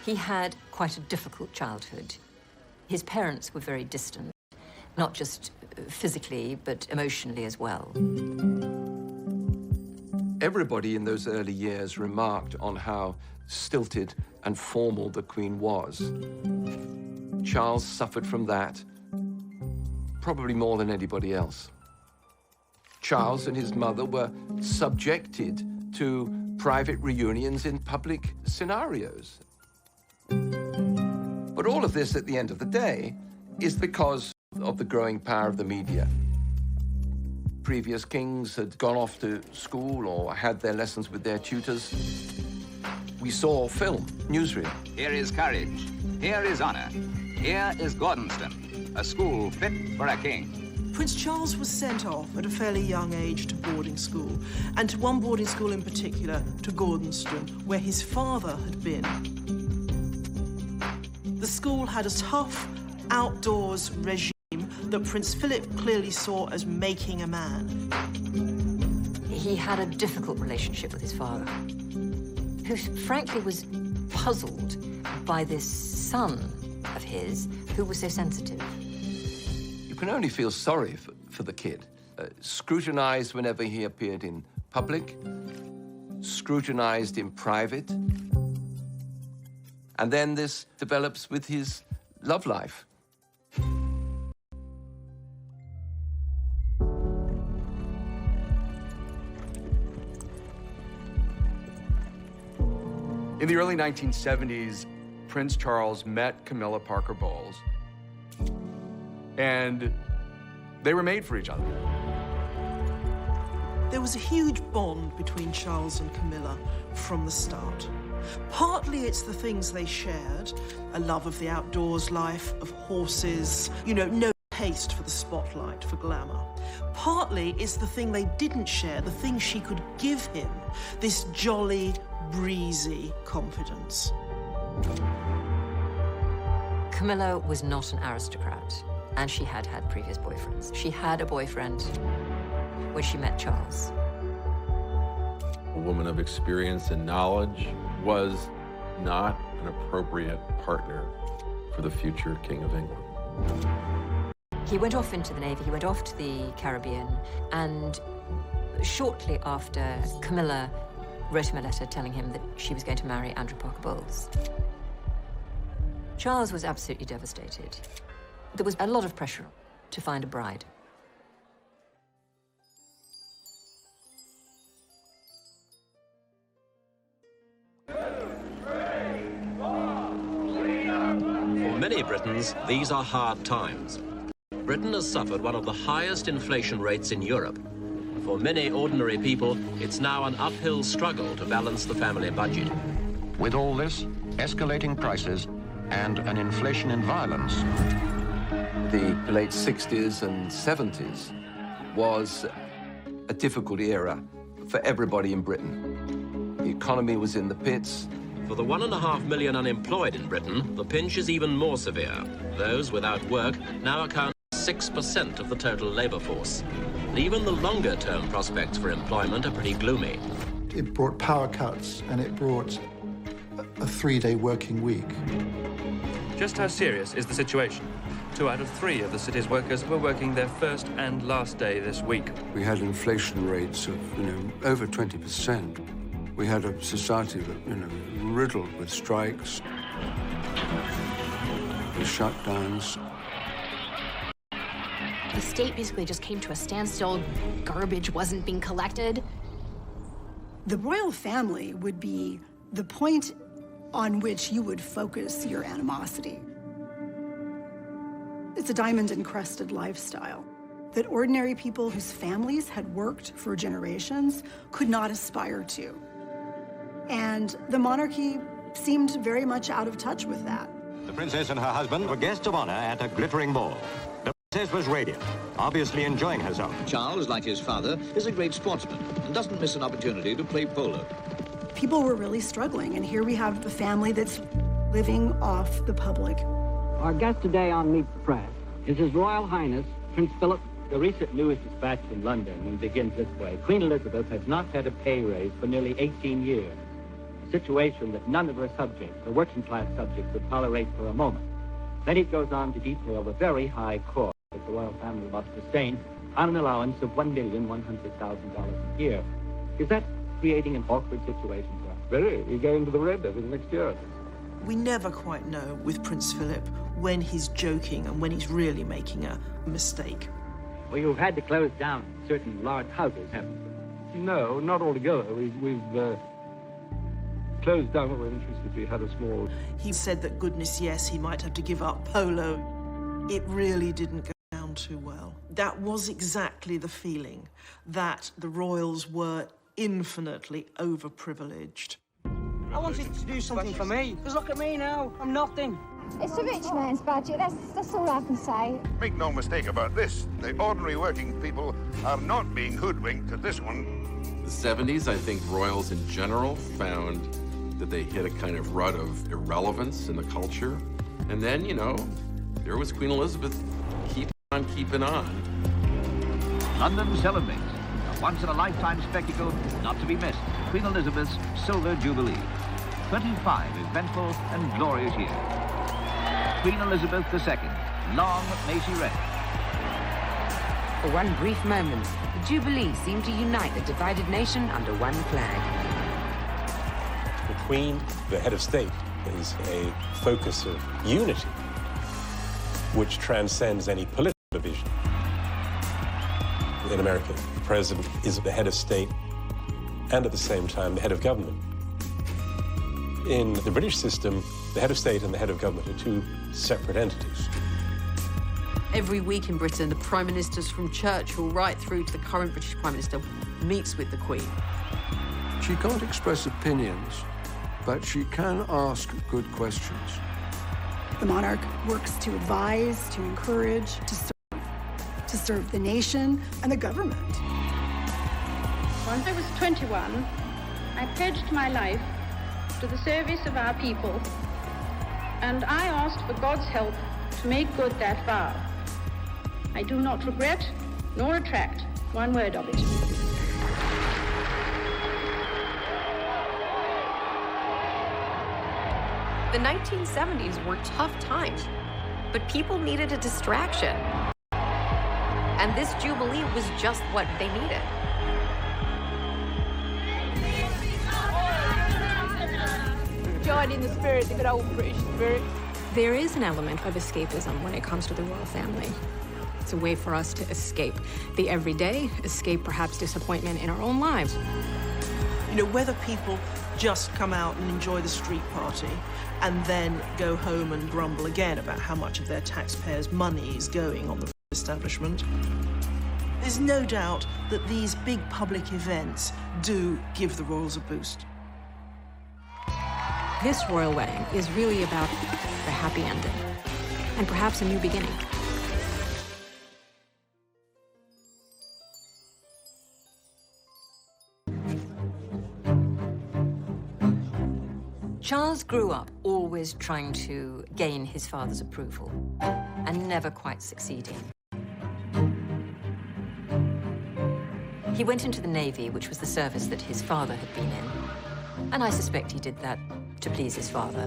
He had quite a difficult childhood. His parents were very distant, not just physically, but emotionally as well. Everybody in those early years remarked on how stilted and formal the Queen was. Charles suffered from that, probably more than anybody else. Charles and his mother were subjected to private reunions in public scenarios. But all of this, at the end of the day, is because of the growing power of the media. Previous kings had gone off to school or had their lessons with their tutors. We saw film, newsreel. Here is courage. Here is honor. Here is Gordonston, a school fit for a king. Prince Charles was sent off at a fairly young age to boarding school, and to one boarding school in particular, to Gordonston, where his father had been. The school had a tough, outdoors regime that Prince Philip clearly saw as making a man. He had a difficult relationship with his father, who frankly was puzzled by this son of his who was so sensitive. You can only feel sorry for the kid. Scrutinized whenever he appeared in public, scrutinized in private. And then this develops with his love life. In the early 1970s, Prince Charles met Camilla Parker Bowles, and they were made for each other. There was a huge bond between Charles and Camilla from the start. Partly it's the things they shared, a love of the outdoors life, of horses, you know, no taste for the spotlight, for glamour. Partly it's the thing they didn't share, the thing she could give him, this jolly, breezy confidence. Camilla was not an aristocrat, and she had had previous boyfriends. She had a boyfriend when she met Charles. A woman of experience and knowledge was not an appropriate partner for the future King of England. He went off into the Navy, he went off to the Caribbean, and shortly after, Camilla wrote him a letter telling him that she was going to marry Andrew Parker Bowles. Charles was absolutely devastated. There was a lot of pressure to find a bride. For many Britons, these are hard times. Britain has suffered one of the highest inflation rates in Europe. For many ordinary people, it's now an uphill struggle to balance the family budget. With all this, escalating prices, and an inflation in violence. The late 60s and 70s was a difficult era for everybody in Britain. The economy was in the pits. For the 1.5 million unemployed in Britain, the pinch is even more severe. Those without work now account for 6% of the total labour force. And even the longer-term prospects for employment are pretty gloomy. It brought power cuts, and it brought a 3-day working week. Just how serious is the situation? 2 out of 3 of the city's workers were working their first and last day this week. We had inflation rates of, over 20%. We had a society that, riddled with strikes, with shutdowns. The state basically just came to a standstill. Garbage wasn't being collected. The royal family would be the point on which you would focus your animosity. It's a diamond-encrusted lifestyle that ordinary people whose families had worked for generations could not aspire to. And the monarchy seemed very much out of touch with that. The princess and her husband were guests of honor at a glittering ball. The princess was radiant, obviously enjoying herself. Charles, like his father, is a great sportsman and doesn't miss an opportunity to play polo. People were really struggling, and here we have a family that's living off the public. Our guest today on Meet the Press is His Royal Highness Prince Philip. The recent news dispatch from London and begins this way. Queen Elizabeth has not had a pay raise for nearly 18 years, a situation that none of her subjects, the working-class subjects, would tolerate for a moment. Then it goes on to detail the very high cost that the royal family must sustain on an allowance of $1,100,000 a year. Is that creating an awkward situation for us. Very. We go into the red, I think, next year. We never quite know with Prince Philip when he's joking and when he's really making a mistake. Well, you've had to close down certain large houses, haven't you? No, not altogether. We've closed down what we're interested. We had a small... He said that, goodness, yes, he might have to give up polo. It really didn't go down too well. That was exactly the feeling, that the royals were infinitely overprivileged. I wanted to do something for me, because look at me now, I'm nothing. It's a rich man's budget, that's all I can say. Make no mistake about this, the ordinary working people are not being hoodwinked at this one. The 70s, I think royals in general found that they hit a kind of rut of irrelevance in the culture. And then, you know, there was Queen Elizabeth keeping on. London celebrates a once-in-a-lifetime spectacle not to be missed. Queen Elizabeth's Silver Jubilee. 25 eventful and glorious years. Queen Elizabeth II, long may she reign. For one brief moment, the Jubilee seemed to unite the divided nation under one flag. The Queen, the head of state, is a focus of unity, which transcends any political division. In America, the president is the head of state and at the same time the head of government. In the British system, the head of state and the head of government are two separate entities. Every week in Britain, the Prime Ministers from Churchill right through to the current British Prime Minister meets with the Queen. She can't express opinions, but she can ask good questions. The monarch works to advise, to encourage, to serve the nation and the government. When I was 21, I pledged my life to the service of our people, and I asked for God's help to make good that vow. I do not regret nor retract one word of it. The 1970s were tough times, but people needed a distraction. And this Jubilee was just what they needed. Join in the spirit, the good old British spirit. There is an element of escapism when it comes to the royal family. It's a way for us to escape the everyday, escape perhaps disappointment in our own lives. You know, whether people just come out and enjoy the street party and then go home and grumble again about how much of their taxpayers' money is going on the establishment. There's no doubt that these big public events do give the royals a boost. This royal wedding is really about a happy ending and perhaps a new beginning. Charles grew up always trying to gain his father's approval and never quite succeeding. He went into the Navy, which was the service that his father had been in, and I suspect he did that to please his father.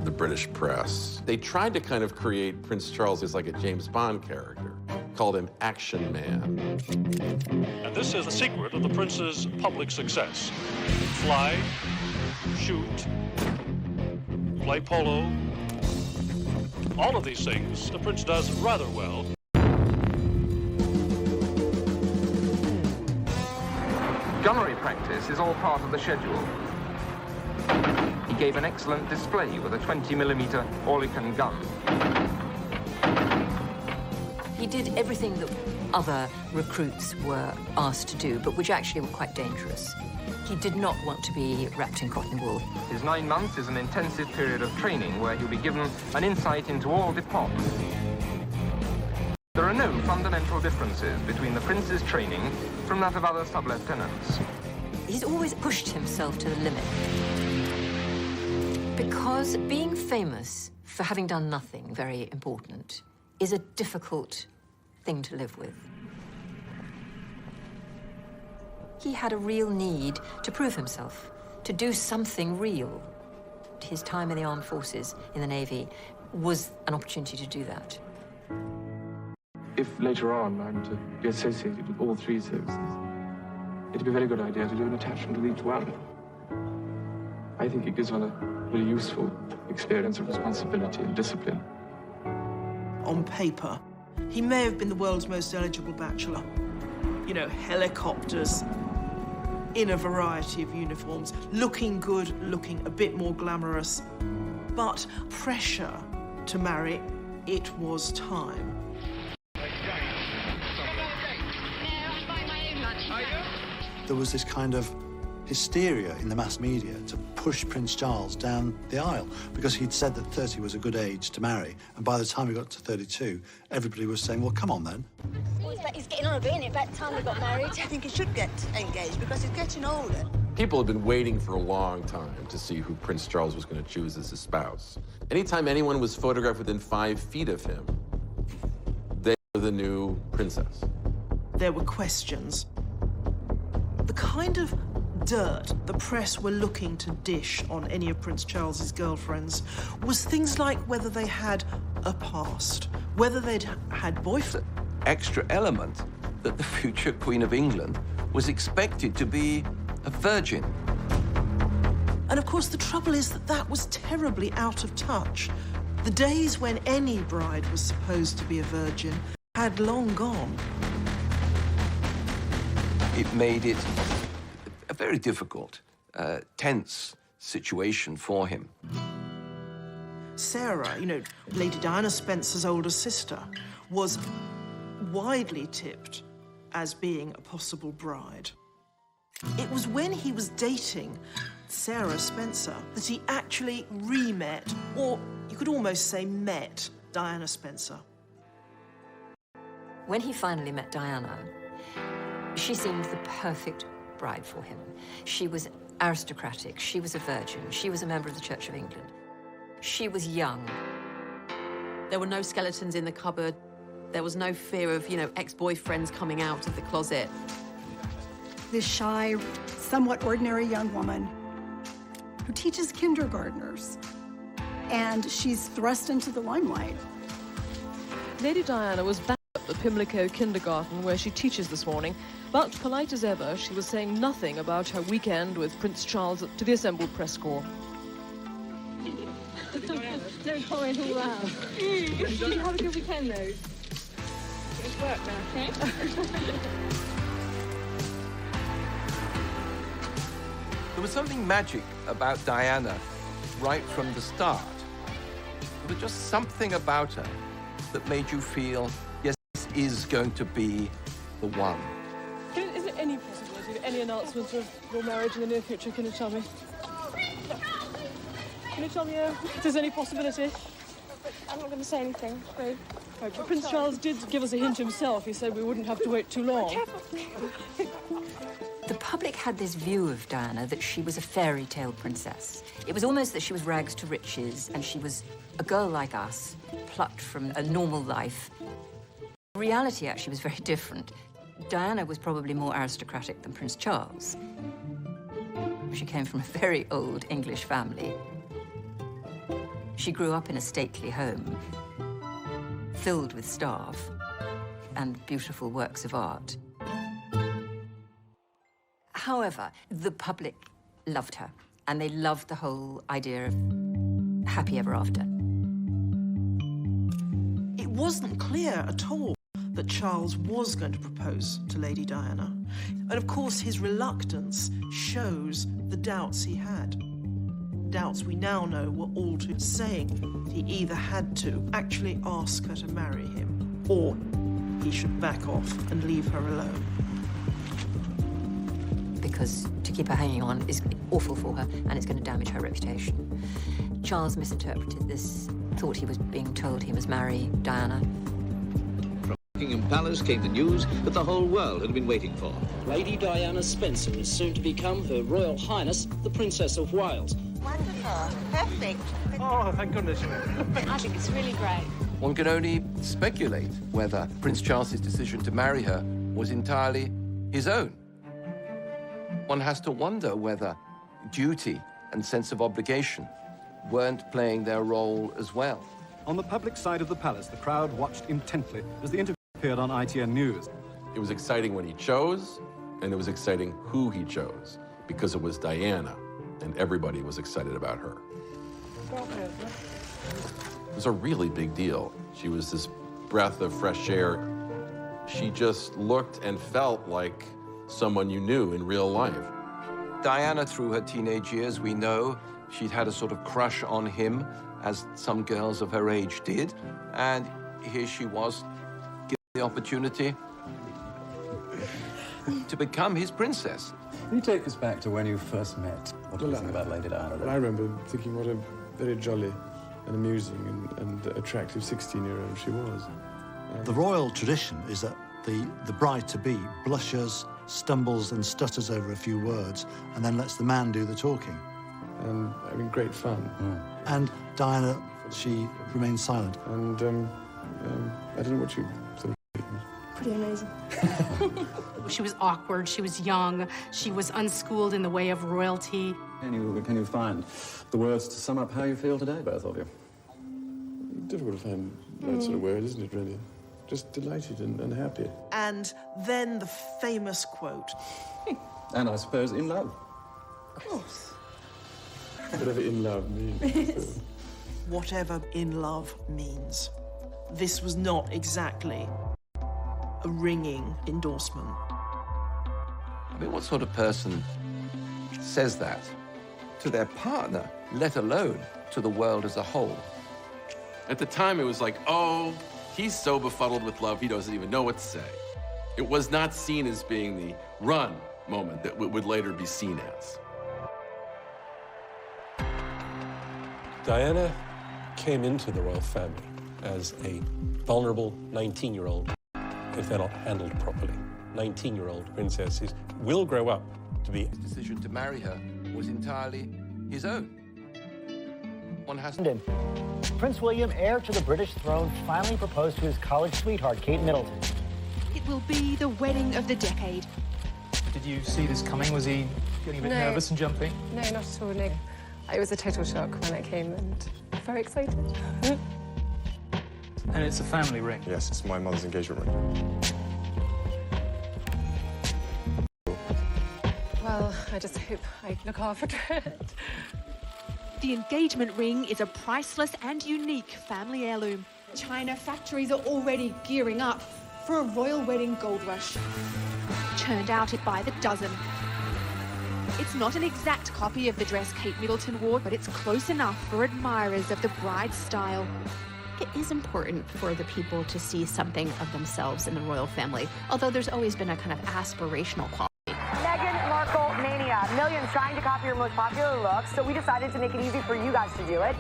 The British press, they tried to kind of create Prince Charles as like a James Bond character, called him Action Man. And this is the secret of the prince's public success. Fly, shoot, play polo, all of these things the prince does rather well. Gunnery practice is all part of the schedule. He gave an excellent display with a 20mm Oerlikon gun. He did everything that other recruits were asked to do, but which actually were quite dangerous. He did not want to be wrapped in cotton wool. His 9 months is an intensive period of training where he'll be given an insight into all departments. There are no fundamental differences between the prince's training from that of other sub-lieutenants. He's always pushed himself to the limit. Because being famous for having done nothing very important is a difficult thing to live with. He had a real need to prove himself, to do something real. His time in the armed forces, in the Navy, was an opportunity to do that. If later on I'm to be associated with all 3 services, it'd be a very good idea to do an attachment with each one. I think it gives one a very useful experience of responsibility and discipline. On paper, he may have been the world's most eligible bachelor. You know, helicopters, in a variety of uniforms, looking good, looking a bit more glamorous. But pressure to marry, it was time. There was this kind of hysteria in the mass media to push Prince Charles down the aisle because he'd said that 30 was a good age to marry, and by the time he got to 32, everybody was saying, well, come on then. He's getting on a bit, isn't it? About time we got married. I think he should get engaged because he's getting older. People had been waiting for a long time to see who Prince Charles was going to choose as his spouse. Anytime anyone was photographed within 5 feet of him, they were the new princess. There were questions. The kind of dirt the press were looking to dish on any of Prince Charles's girlfriends was things like whether they had a past, whether they'd had boyfriends. Extra element that the future Queen of England was expected to be a virgin. And of course, the trouble is that that was terribly out of touch. The days when any bride was supposed to be a virgin had long gone. It made it a very difficult, tense situation for him. Sarah, you know, Lady Diana Spencer's older sister, was widely tipped as being a possible bride. It was when he was dating Sarah Spencer that he actually re-met, or you could almost say met, Diana Spencer. When he finally met Diana, she seemed the perfect bride for him. She was aristocratic, she was a virgin, she was a member of the Church of England. She was young. There were no skeletons in the cupboard. There was no fear of, you know, ex-boyfriends coming out of the closet. This shy, somewhat ordinary young woman who teaches kindergartners, and she's thrust into the limelight. Lady Diana was back at the Pimlico kindergarten where she teaches this morning, but polite as ever, she was saying nothing about her weekend with Prince Charles to the assembled press corps. Don't comment all that. Did you have a good weekend, though? It's work now, okay? There was something magic about Diana right from the start. There was just something about her that made you feel, yes, this is going to be the one. Is there any possibility of any announcement of your marriage in the near future? Can you tell me? Can you tell me if there's any possibility? I'm not going to say anything. Right, but Prince Charles did give us a hint himself. He said we wouldn't have to wait too long. The public had this view of Diana that she was a fairy tale princess. It was almost that she was rags to riches and she was a girl like us, plucked from a normal life. Reality actually was very different. Diana was probably more aristocratic than Prince Charles. She came from a very old English family. She grew up in a stately home, filled with staff and beautiful works of art. However, the public loved her, and they loved the whole idea of happy ever after. It wasn't clear at all that Charles was going to propose to Lady Diana. And of course, his reluctance shows the doubts he had. Doubts we now know were all too saying he either had to actually ask her to marry him, or he should back off and leave her alone. Because to keep her hanging on is awful for her, and it's going to damage her reputation. Charles misinterpreted this, thought he was being told he must marry Diana. From Buckingham Palace came the news that the whole world had been waiting for. Lady Diana Spencer is soon to become Her Royal Highness, the Princess of Wales. Wonderful. Perfect. Oh, thank goodness. I think it's really great. One can only speculate whether Prince Charles's decision to marry her was entirely his own. One has to wonder whether duty and sense of obligation weren't playing their role as well. On the public side of the palace, the crowd watched intently as the interview appeared on ITN News. It was exciting when he chose, And it was exciting who he chose, because it was Diana, and everybody was excited about her. It was a really big deal. She was this breath of fresh air. She just looked and felt like someone you knew in real life. Diana, through her teenage years, we know she'd had a sort of crush on him, as some girls of her age did. And here she was, given the opportunity to become his princess. Can you take us back to when you first met? What do you think about Lady Diana? Well, I remember thinking what a very jolly and amusing and attractive 16-year-old she was. The royal tradition is that the bride-to-be blushes, stumbles and stutters over a few words, and then lets the man do the talking. And having great fun. And Diana, she remained silent. And I don't know what you thought. Pretty amazing. She was awkward, she was young, she was unschooled in the way of royalty. Can you find the words to sum up how you feel today, both of you? Difficult to find that sort of word, isn't it, really? Just delighted and happy. And then the famous quote. And I suppose in love. Of course. Whatever in love means. Whatever in love means. This was not exactly a ringing endorsement. I mean, what sort of person says that to their partner, let alone to the world as a whole? At the time, it was like, oh, he's so befuddled with love, he doesn't even know what to say. It was not seen as being the run moment that would later be seen as. Diana came into the royal family as a vulnerable 19-year-old, if they're not handled properly. 19-year-old princesses will grow up to be... His decision to marry her was entirely his own. One has to... Prince William, heir to the British throne, finally proposed to his college sweetheart, Kate Middleton. It will be the wedding of the decade. Did you see this coming? Was he getting a bit nervous and jumping? No, not at all, no. It was a total shock when I came and very excited. And it's a family ring? Yes, it's my mother's engagement ring. Well, I just hope I look after it. The engagement ring is a priceless and unique family heirloom. China factories are already gearing up for a royal wedding gold rush. Churned out it by the dozen. It's not an exact copy of the dress Kate Middleton wore, but it's close enough for admirers of the bride's style. It is important for the people to see something of themselves in the royal family, although there's always been a kind of aspirational quality. Meghan Markle mania. Millions trying to copy your most popular looks, so we decided to make it easy for you guys to do it.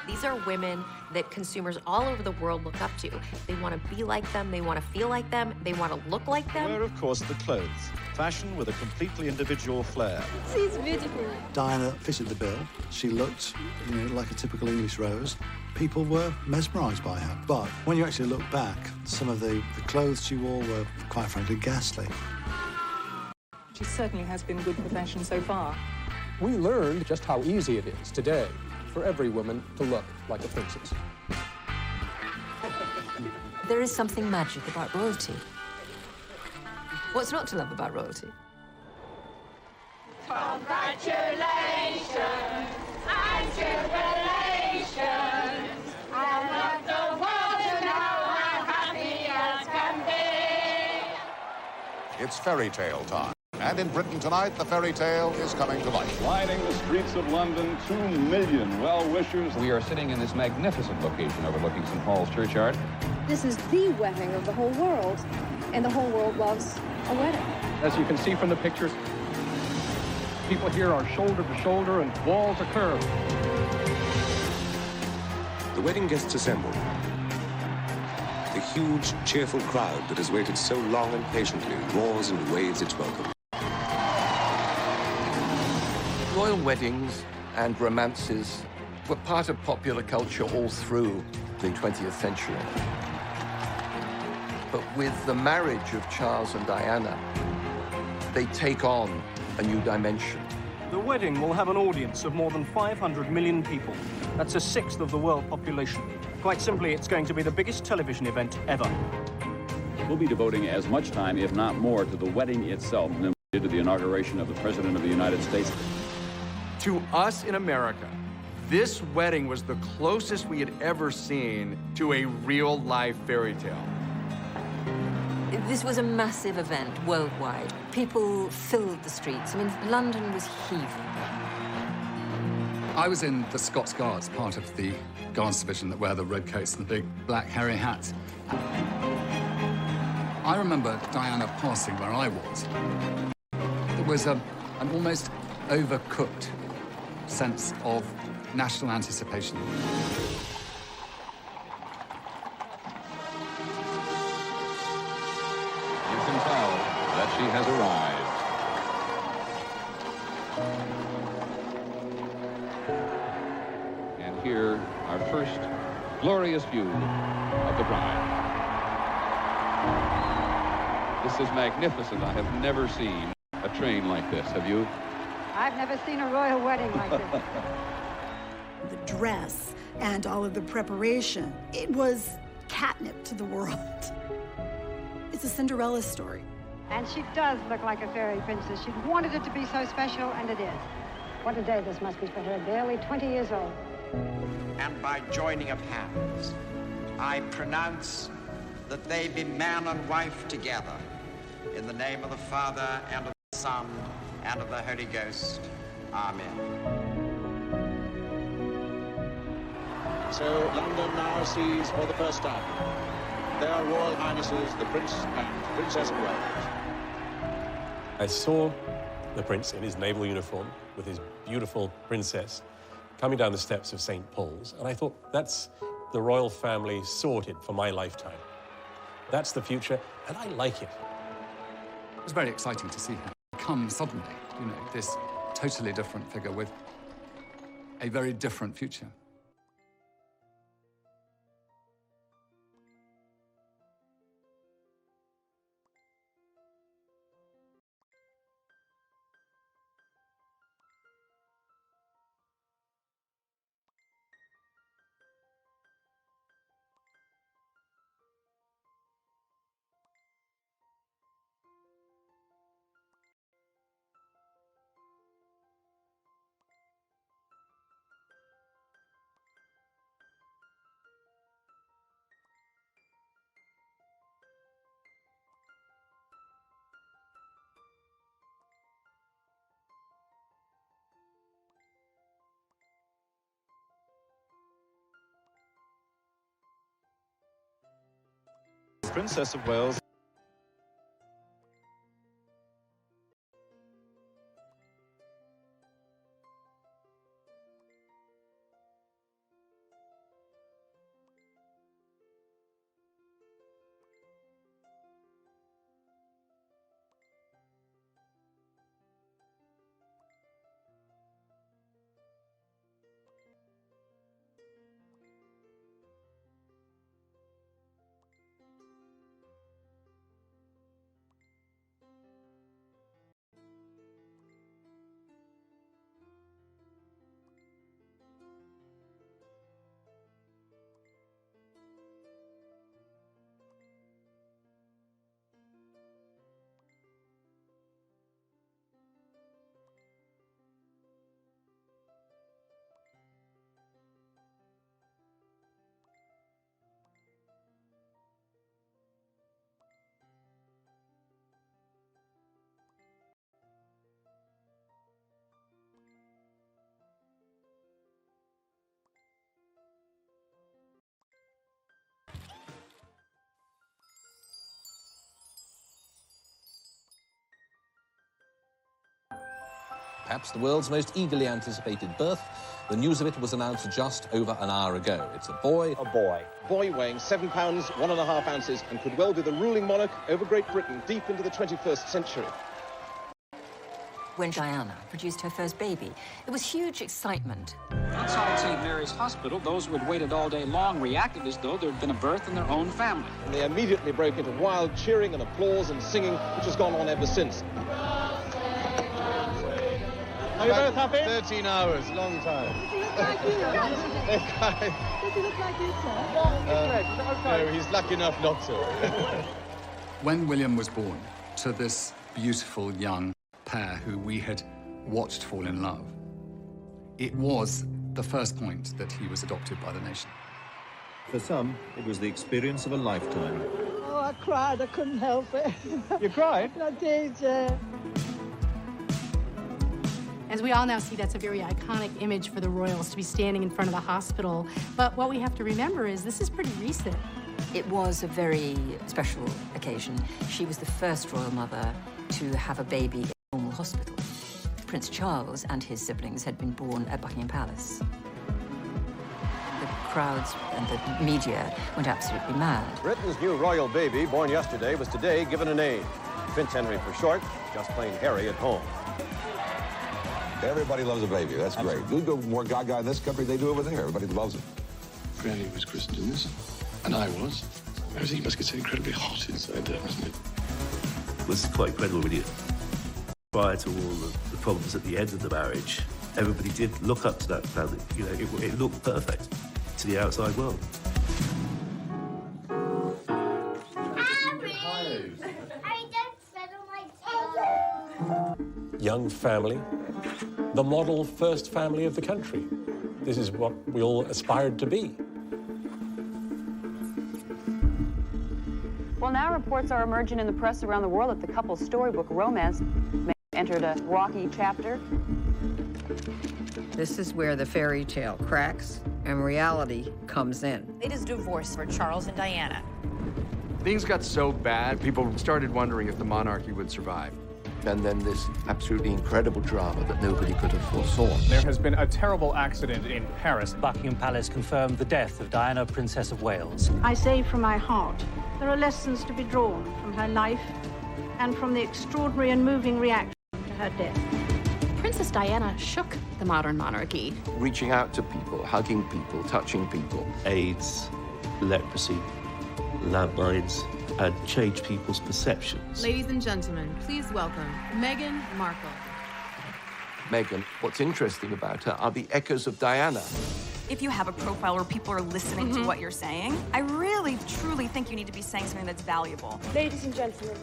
These are women that consumers all over the world look up to. They want to be like them, they want to feel like them, they want to look like them. Where, of course, the clothes. Fashion with a completely individual flair. She's beautiful. Diana fitted the bill. She looked, like a typical English rose. People were mesmerised by her. But when you actually look back, some of the clothes she wore were, quite frankly, ghastly. She certainly has been good for fashion so far. We learned just how easy it is today for every woman to look like a princess. There is something magic about royalty. What's not to love about royalty? Congratulations and jubilations. I want the world to know how happy as can be. It's fairy tale time. And in Britain tonight, the fairy tale is coming to life. Lining the streets of London, 2 million well-wishers. We are sitting in this magnificent location overlooking St. Paul's Churchyard. This is the wedding of the whole world, and the whole world loves a wedding. As you can see from the pictures, people here are shoulder to shoulder and walls are curved. The wedding guests assemble. The huge, cheerful crowd that has waited so long and patiently roars and waves its welcome. Royal weddings and romances were part of popular culture all through the 20th century. But with the marriage of Charles and Diana, they take on a new dimension. The wedding will have an audience of more than 500 million people. That's a sixth of the world population. Quite simply, it's going to be the biggest television event ever. We'll be devoting as much time, if not more, to the wedding itself. To the inauguration of the President of the United States. To us in America, this wedding was the closest we had ever seen to a real-life fairy tale. This was a massive event worldwide. People filled the streets. I mean, London was heaving. I was in the Scots Guards, part of the Guards division that wear the red coats and the big black hairy hats. I remember Diana passing where I was. There was an almost overcooked sense of national anticipation. You can tell that she has arrived. And here, our first glorious view of the bride. This is magnificent. I have never seen a train like this. Have you? I've never seen a royal wedding like this. The dress and all of the preparation, it was catnip to the world. It's a Cinderella story. And she does look like a fairy princess. She wanted it to be so special, and it is. What a day this must be for her, barely 20 years old. And by joining of hands, I pronounce that they be man and wife together, in the name of the Father, and of the Son, and of the Holy Ghost. Amen. So London now sees for the first time their Royal Highnesses, the Prince and Princess of Wales. I saw the prince in his naval uniform with his beautiful princess coming down the steps of St. Paul's, and I thought, that's the royal family sorted for my lifetime. That's the future, and I like it. It was very exciting to see her come suddenly, you know, this totally different figure with a very different future. Princess of Wales. Perhaps the world's most eagerly anticipated birth. The news of it was announced just over an hour ago. It's a boy. A boy. Boy weighing 7 pounds, 1.5 ounces, and could well be the ruling monarch over Great Britain deep into the 21st century. When Diana produced her first baby, there was huge excitement. Outside St. Mary's Hospital, those who had waited all day long reacted as though there had been a birth in their own family. And they immediately broke into wild cheering and applause and singing, which has gone on ever since. Are you both happy? 13 hours, long time. Does he look like you? Does he look like you, sir? No, he's lucky enough not to. When William was born to this beautiful young pair who we had watched fall in love. It was the first point that he was adopted by the nation. For some, it was the experience of a lifetime. Oh, I cried. I couldn't help it. You cried? I did, yeah. As we all now see, that's a very iconic image for the royals to be standing in front of the hospital. But what we have to remember is this is pretty recent. It was a very special occasion. She was the first royal mother to have a baby in a normal hospital. Prince Charles and his siblings had been born at Buckingham Palace. The crowds and the media went absolutely mad. Britain's new royal baby, born yesterday, was today given a name. Prince Henry for short, just plain Harry at home. Everybody loves a baby. That's great. You go more gaga in this country, they do over there. Everybody loves it. Granny was christened in this, and I was. Everything must get so incredibly hot inside there, isn't it? It was quite incredible, really. Prior to all the problems at the end of the marriage, everybody did look up to that family. You know, it looked perfect to the outside world. Young family, the model first family of the country. This is what we all aspired to be. Well, now reports are emerging in the press around the world that the couple's storybook romance entered a rocky chapter. This is where the fairy tale cracks and reality comes in. It is divorce for Charles and Diana. Things got so bad, people started wondering if the monarchy would survive. And then this absolutely incredible drama that nobody could have foresaw. There has been a terrible accident in Paris. Buckingham Palace confirmed the death of Diana, Princess of Wales. I say from my heart, there are lessons to be drawn from her life and from the extraordinary and moving reaction to her death. Princess Diana shook the modern monarchy. Reaching out to people, hugging people, touching people. AIDS, leprosy, landmines, and change people's perceptions. Ladies and gentlemen, please welcome Meghan Markle. Meghan, what's interesting about her are the echoes of Diana. If you have a profile where people are listening to what you're saying, I really, truly think you need to be saying something that's valuable. Ladies and gentlemen,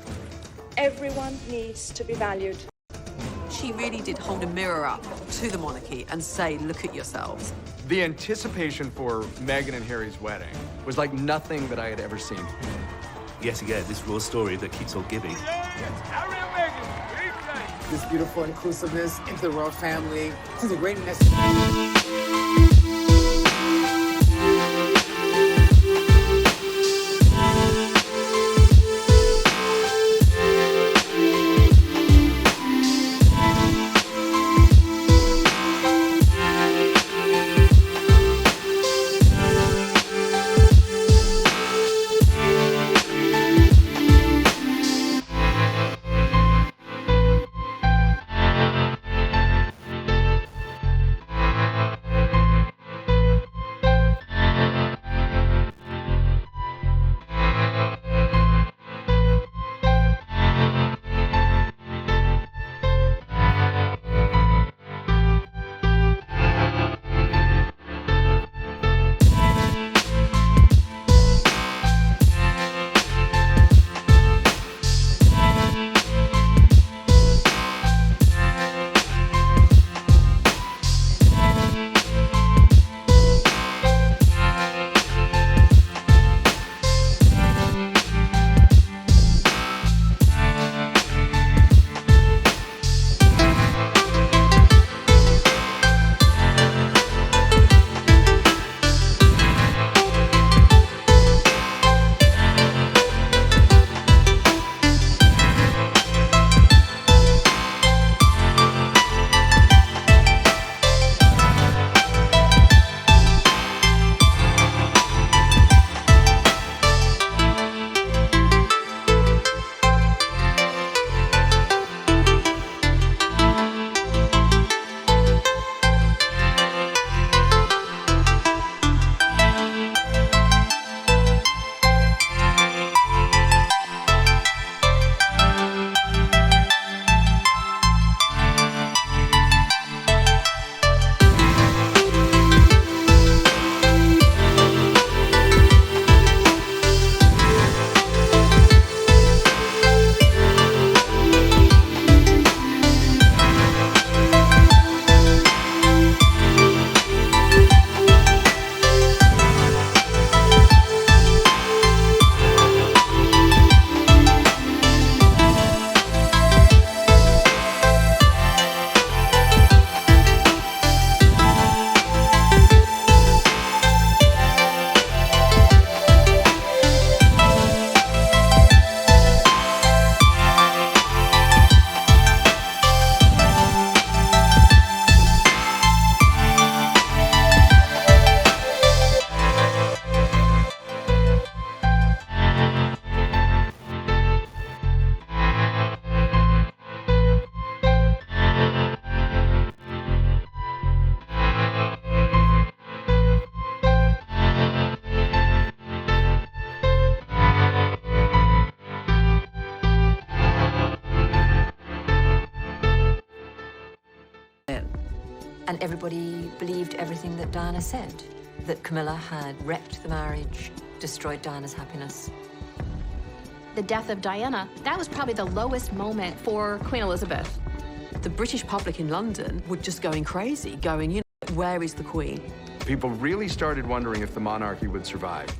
everyone needs to be valued. She really did hold a mirror up to the monarchy and say, look at yourselves. The anticipation for Meghan and Harry's wedding was like nothing that I had ever seen. Yet again, this raw story that keeps on giving. Harry and Meghan, this beautiful inclusiveness into the royal family. This is a great message. And everybody believed everything that Diana said, that Camilla had wrecked the marriage, destroyed Diana's happiness. The death of Diana, that was probably the lowest moment for Queen Elizabeth. The British public in London were just going crazy, going, you know, where is the Queen? People really started wondering if the monarchy would survive.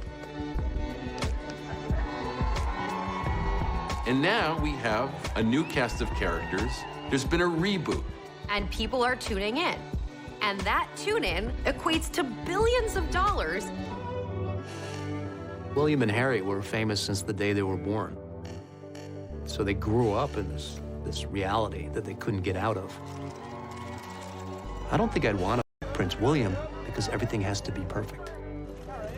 And now we have a new cast of characters. There's been a reboot. And people are tuning in. And that tune-in equates to billions of dollars. William and Harry were famous since the day they were born. So they grew up in this reality that they couldn't get out of. I don't think I'd want Prince William because everything has to be perfect.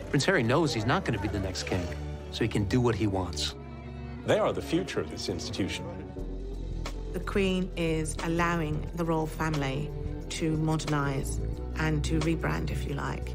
Prince Harry knows he's not going to be the next king, so he can do what he wants. They are the future of this institution. The Queen is allowing the royal family to modernize and to rebrand, if you like.